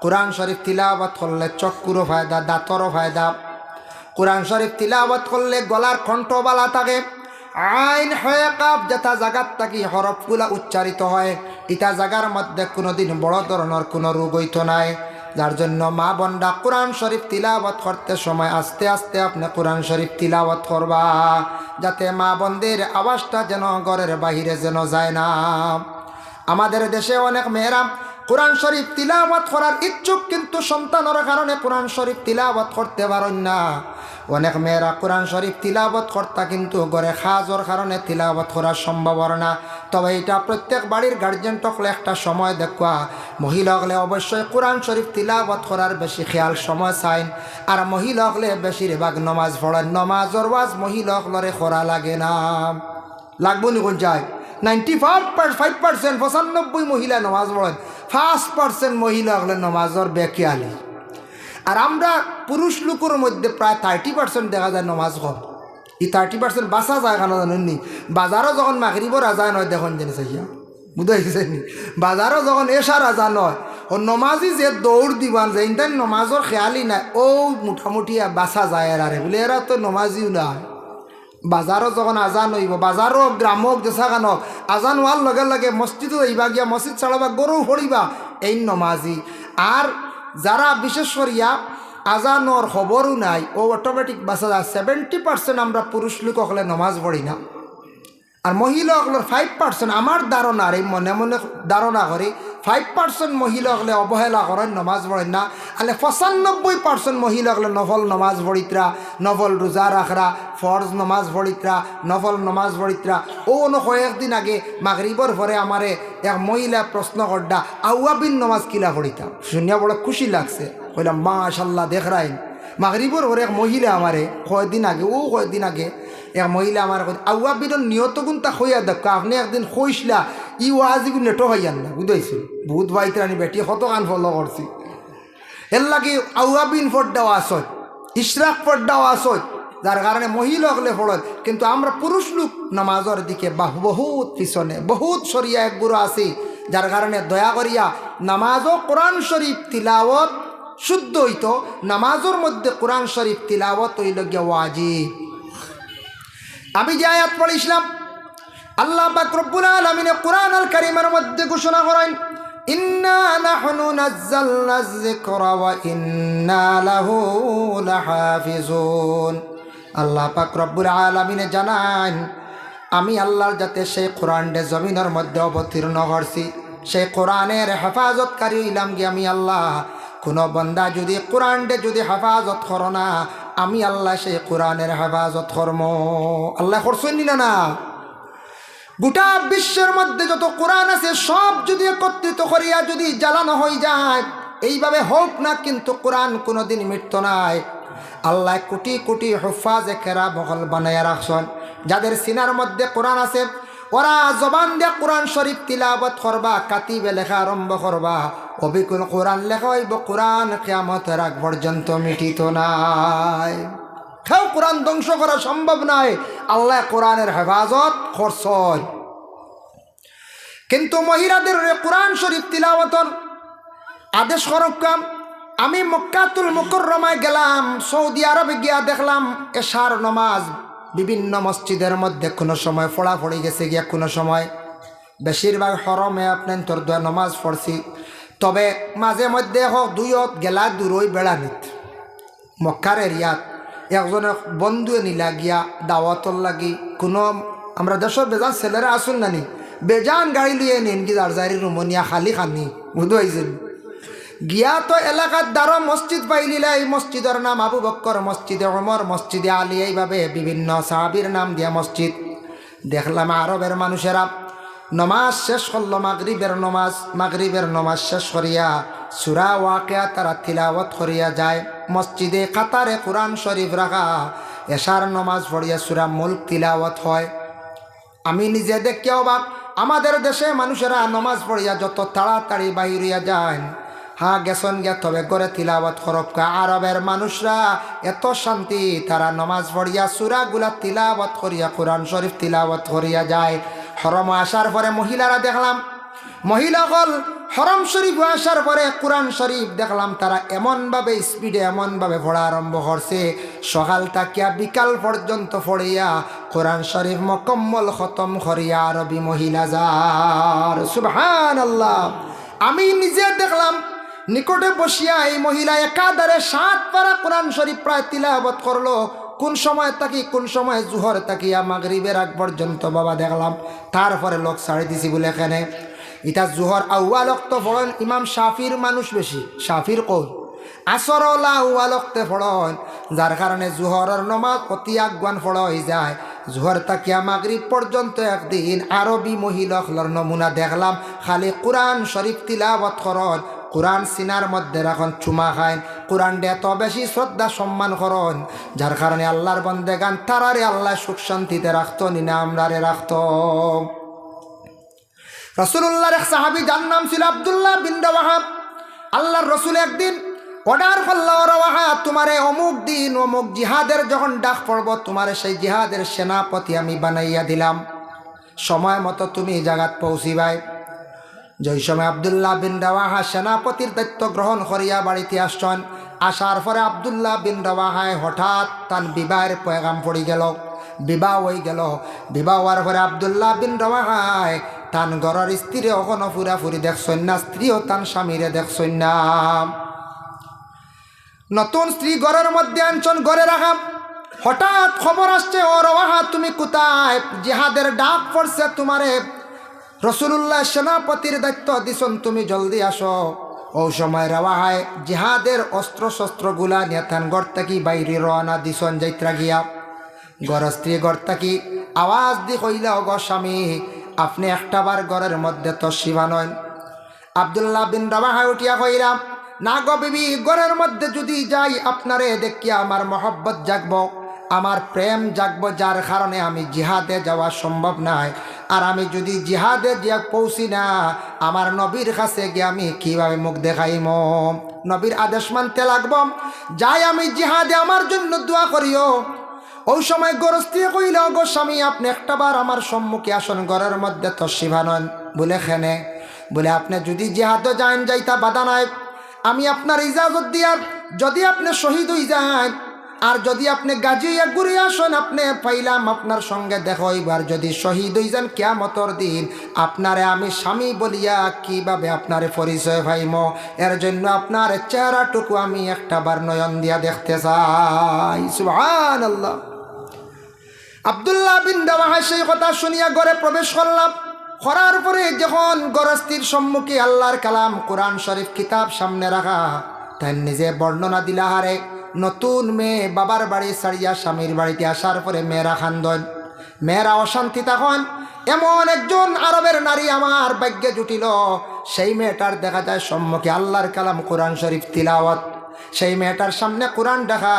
কোরআন শরীফ তিলাওয়াত করলে চক্ষুরও ফায়দা, দাঁতরও ফায়দা। কোরআন শরীফ তিলাওয়াত করলে গলার কণ্ঠ বালা থাকে। আইন হয়ে কাপ যেটা জায়গার থাকি হরফগুলা উচ্চারিত হয়, এটা জায়গার মধ্যে কোনোদিন বড় ধরনের কোনো রোগ হইতো নাই। যার জন্য মা বোনরা কোরআন শরীফ তিলাওয়াত করতে সময় আস্তে আস্তে আপনি কোরআন শরীফ তিলাওয়াত করবা, যাতে মা বোনদের আওয়াজটা যেন ঘরের বাহিরে যেন যায় না। আমাদের দেশে অনেক মেয়েরা কোরআন শরীফ তিলাওয়াত করার ইচ্ছুক, কিন্তু সন্তানের কারণে কোরআন শরীফ তিলাওয়াত করতে পারেন না। অনেক মেয়েরা কোরআন শরীফ তিলাওয়াত করতা, কিন্তু ঘরে খাজর কারণে তিলাওয়াত করার সম্ভব না। তবে এটা প্রত্যেক বাড়ির গার্জেন টকলে একটা সময় দেখবা, মহিলা হলে অবশ্যই কোরআন শরীফ তিলাওয়াত করার বেশি খেয়াল সময় চাইন। আর মহিলা হলে বেশিরভাগ নমাজ পড়েন, নমাজর ওয়াজ মহিলা হলরে করা লাগে না, লাগবো নি কোন যায় 95% 95 মহিলা নমাজ পড়েন, 5% মহিলা হলে নমাজর বেকিয়ালি। আর আমরা পুরুষ লোকের মধ্যে প্রায় 30% দেখা যায় নমাজ কম। এই 30% বাঁচা যায় কেন জানেননি? বাজারও যখন মাগরিবর আজান হয় দেখুন জেনে চাইয়া, বুঝাইছেনি? বাজারও যখন এসার আজান হয়, ও নমাজি যে দৌড় দিবান যে ইন্টার নমাজর খেয়ালি নাই, ও মুঠামুঠি বাঁচা যায় এরারে বলে, এরা তো নমাজিও না। বাজারও যখন আজান হইব, বাজারও গ্রামক যেসাগান আজান হওয়ার লগে লগে মসজিদও হইবা, গিয়া মসজিদ ছাড়াবা, গরু ফড়িবা, এই নমাজি। আর যারা বিশেষ করিয়া আজানোর খবরও নাই, ও অটোমেটিক বাসা যায়। 70% আমরা পুরুষ লোক হলে নমাজ পড়ি না। আর মহিলা হকলের 5% আমার ধারণা আর এই মনে মনে ধারণা করি 5% মহিলা হকলে অবহেলা করেন নমাজ পড়েন না, আলে 95% মহিলা হকলে নফল নমাজ পড়িত্রা, নফল রোজা রাখরা, ফরজ নমাজ পড়িত্রা, নফল নমাজ পড়িত্রা। ও কয়েকদিন আগে মাগরিবর পরে আমারে এক মহিলা প্রশ্ন করডা আউয়াবিন নমাজ কিলা পড়িতাম, শুনিয়া বড় খুশি লাগছে। কইলাম মাশাল্লাহ দেখরাইন। মাগরিবর পরে এক মহিলা আমারে কয়েকদিন আগে এক মহিলা আমার আউয়াবিনের নিয়ত গুণটা হইয়া দেখ আপনি একদিন কইসলা ই ওয়াজিগুন নেটো হইয়ান না বুঝাইছিল। বহুত বাইতরানি বেটি কত গান ফলো করছি। এর লাগে আউয়াবিন ফড্ডাও আসত, ইশরাক ফড্ডাও আসত, যার কারণে মহিলা হকলে ফড়ত। কিন্তু আমরা পুরুষ লোক নামাজের দিকে বহুত পিছনে, বহুত সরিয়া এক গুরু আছি, যার কারণে দয়া করিয়া নামাজও কোরআন শরীফ তিলাওয়াত শুদ্ধ হইতো, নামাজের মধ্যে কোরআন শরীফ তিলাওয়াত হইল গিয়া ওয়াজিব। আমি যে আয়াত পড়িছিলাম আল্লাহ পাক রব্বুল আলামিন কোরআন আল কারীমের মধ্যে ঘোষণা করেন ইন্না নাহনু নাযালনা যিকরা ওয়া ইন্না লাহু লাহাফিজুন। আল্লাহ পাক রব্বুল আলামিন জানান আমি আল্লাহর যাতে সেই কোরআনটা জমিনের মধ্যে অবতীর্ণ করছি, সেই কোরআনের হেফাজতকারী হইলাম গিয়ে আমি আল্লাহ। কোনো বান্দা যদি কোরআনটা যদি হেফাজত করো না, আমি আল্লাহ সেই কোরআনের হেফাজত করম। আল্লাহ করছেন না? গোটা বিশ্বের মধ্যে যত কোরআন আছে সব যদি একত্রিত করিয়া যদি জ্বালানো হয়ে যায়, এইভাবে হোক না, কিন্তু কোরআন কোনোদিন মৃত্যু নাই। আল্লাহ কোটি কোটি হুফাজে কেরাম বহল বানাইয়া রাখছেন, যাদের সিনার মধ্যে কোরআন আছে ওরা জবান দিয়ে কোরআন শরীফ তিলাবত করবা, কাতিবে লেখা আরম্ভ করবা, অবিকুল কোরআন লেখা হইব। কোরআন কিয়ামতের আগ পর্যন্ত মিটিত নাই। কেউ কোরআন ধ্বংস করা সম্ভব নয়। আল্লাহ কোরআনের হেফাজত করছেন। কিন্তু মহিলাদের কোরআন শরীফ তিলাওয়াতর আদেশ করকাম। আমি মক্কাতুল মুকাররমায় গেলাম, সৌদি আরবে গিয়া দেখলাম এশার নামাজ বিভিন্ন মসজিদের মধ্যে কোনো সময় ফোড়া পড়ে গেছে গিয়া, কোনো সময় বেশিরভাগ হরমে আপনার তোর দোয়া নমাজ পড়ছি। তবে মাঝে মধ্যে হোক দুইত গেলা দূরই বেড়ানিত মক্কার এরিয়াত একজনে বন্ধুয়ে নিলা গিয়া দাওয়াতর লাগি। কোনো আমরা দেশের বেজান ছেলেরা আসুন নানি বেজান গাড়ি লুয়ে নিন কি জারি রুমনিয়া খালি খানি বুঝাইছেন গিয়া তো এলাকার দ্বারা মসজিদ পাইলিলা। এই মসজিদের নাম আবু বক্কর, মসজিদে ওমর, মসজিদে আলী, এইভাবে বিভিন্ন সাহাবীর নাম দিয়া মসজিদ। দেখলাম আরবের মানুষেরা নমাজ শেষ করলো, মাগরিবের নমাজ শেষ করিয়া সূরা ওয়াকিয়া তারা তিলাওয়াত করিয়া যায়। মসজিদে কাতারে কোরআন শরীফ রাখা, এশার নমাজ পড়িয়া সূরা মুলক তিলাওয়াত হয়। আমি নিজে দেখি অবাক, আমাদের দেশে মানুষেরা নমাজ পড়িয়া যত তাড়াতাড়ি বাহিরিয়া যায়। হ্যাঁ গেছন গে, তবে করে তিলাওয়াত করক। আরবের মানুষরা এত শান্তি, তারা নমাজ পড়িয়া সূরাগুলা তিলাওয়াত করিয়া কোরআন শরীফ তিলাওয়াত করিয়া যায়। হরম আসার পরে মহিলারা দেখলাম, মহিলাগল হরম শরীফ আসার পরে কোরআন শরীফ দেখলাম তারা এমনভাবে স্পিডে এমনভাবে পড়া আরম্ভ করছে, সকাল তাকিয়া বিকাল পর্যন্ত পড়িয়া কোরআন শরীফ মোকম্মল খতম করিয়া আরবি মহিলা যার সুবহানাল্লাহ। আমি নিজে দেখলাম নিকটে বসিয়া এই মহিলা একাধারে 7 পারা কোরআন শরীফ প্রায় তিলাওয়াত করলো। কোন সময় তাকি, কোন সময় জোহর তাকিয়া মাগরিবের আগ পর্যন্ত বাবা দেখলাম। তারপরে লোক ছাড়ি দিছি বলে এখানে ইটা জোহর আউয়াল ওয়াক্ত পড়েন ইমাম শাফির মানুষ বেশি, শাফির কৌল আসরওয়ালা আউয়াল ওয়াক্তে পড়েন, যার কারণে জোহরের নমাজ অতি আগুয়ান পড়া হয়ে যায়। জোহর তাকিয়া মাগরিব পর্যন্ত একদিন আরবি মহিলার নমুনা দেখলাম খালি কোরআন শরীফ তিলাওয়াত করেন, কোরআন সিনার মধ্যে রাখন, চুমা খায়, কোরআনটা এত বেশি শ্রদ্ধা সম্মান করেন, যার কারণে আল্লাহর বন্দেগান তারারে আল্লাহ সুখ শান্তিতে রাখতো, নিনা আমরারে রাখতো। রাসূলুল্লাহর এক সাহাবী যার নাম ছিল আব্দুল্লাহ বিন রাওয়াহা। আল্লাহর রাসূল একদিন অর্ডার করল, রাওয়াহা তোমারে অমুক দিন অমুক জিহাদের যখন ডাক পড়ব, তোমারে সেই জিহাদের সেনাপতি আমি বানাইয়া দিলাম, সময় মতো তুমি এই জায়গাত পৌঁছিবাই। যেই সময় আব্দুল্লাহ বিন রাওয়াহা সেনাপতির দায়িত্ব গ্রহণ করিয়া বাড়িতে আসছেন, আসার পরে আব্দুল্লাহ বিন রাওয়াহায় হঠাৎ তার বিবাহের পয়গাম পড়ি গেল, বিবাহ হয়ে গেল। বিবাহ হওয়ার পরে আব্দুল্লাহ বিন রাওয়াহায় তান ঘরের স্ত্রী ওখানে ফুরাফুরি দেখছেন না, স্ত্রীও তান স্বামীরে দেখছেন না। নতুন স্ত্রী ঘরের মধ্যে আনছেন, ঘরে রাখা হঠাৎ খবর আসছে, ও রওয়াহা তুমি কোথায়? জিহাদের ডাক পড়ছে তোমারে, রসুল্লাহ সেনাপতির দায়িত্ব দিছন, তুমি জলদি আসো। ও সময় রওয়াহায় জিহাদের অস্ত্র শস্ত্রগুলা নিয়ে থান ঘর থাকি বাইরে রওনা দিছন যাইত্রা গিয়া। ঘর স্ত্রী ঘর থাকি আওয়াজ দি কইলা, ও গো স্বামী, আপনি একটাবার ঘরের মধ্যে তো শিবানয়। আব্দুল্লাহ বিন রওয়াহা উঠিয়া কইরা, না গো বিবি, ঘরের মধ্যে যদি যাই আপনারে দেখিয়া আমার মহব্বত জাগব, আমার প্রেম জাগব, যার কারণে আমি জিহাদে যাওয়া সম্ভব নয়। আর আমি যদি জিহাদে গিয়া পৌঁছি না, আমার নবীর কাছে গিয়ে আমি কিভাবে মুখ দেখাইম? নবীর আদেশ মানতে লাগব। যাই আমি জিহাদে, আমার জন্য দোয়া করিও। ওই সময় গরস্তি কইল, গো স্বামী, আপনি একটাবার আমার সম্মুখে আসন, ঘরের মধ্যে তো শিবানন। বলে খেনে? বলে আপনি যদি জিহাদে যান, যাইতা বাধা নাই, আমি আপনার ইজাজত দিয়ার, যদি আপনি শহীদ হয়ে যান, আর যদি আপনি গাজী হইয়া ঘুরে আসেন, আপনি পাইলাম আপনার সঙ্গে দেখো। এবার যদি শহীদ হয়ে যান কিয়ামতের দিন, আপনারে আমি স্বামী বলিয়া কিভাবে আপনারে পরিচয় পাইম? এর জন্য আপনার চেহারাটুকু আমি একটাবার নয়ন দিয়া দেখতে চাই। সুবহানাল্লাহ। আব্দুল্লাহ বিন রওয়াহা সেই কথা শুনিয়া ঘরে প্রবেশ করলাম। করার পরে যখন গরস্তির সম্মুখে আল্লাহর কালাম কোরআন শরীফ কিতাব সামনে রাখা, তাই নিজে বর্ণনা দিলা, হারে নতুন মেয়ে বাবার বাড়ি ছাড়িয়া স্বামীর বাড়িতে আসার পরে মেয়েরা খান্দন, মেয়েরা অশান্তি তখন। এমন একজন আরবের নারী আমার ভাগ্যে জুটিল, সেই মেয়েটার দেখা যায় সম্মুখে আল্লাহর কালাম কোরআন শরীফ তিলাওয়াত। সেই মেয়েটার সামনে কোরআন দেখা,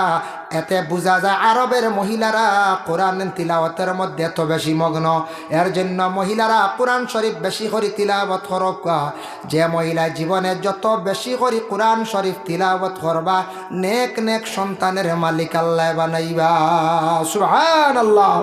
এতে বোঝা যায় আরবের মহিলারা কোরআন তিলাওয়াতের মধ্যে এত বেশি মগ্ন। এর জন্য মহিলারা কোরআন শরীফ বেশি করে তিলাওয়াত করক। যে মহিলা জীবনে যত বেশি করে কোরআন শরীফ তিলাওয়াত করবা, নেক নেক সন্তানের মালিক আল্লাহ বানাইবা। সুবহানাল্লাহ।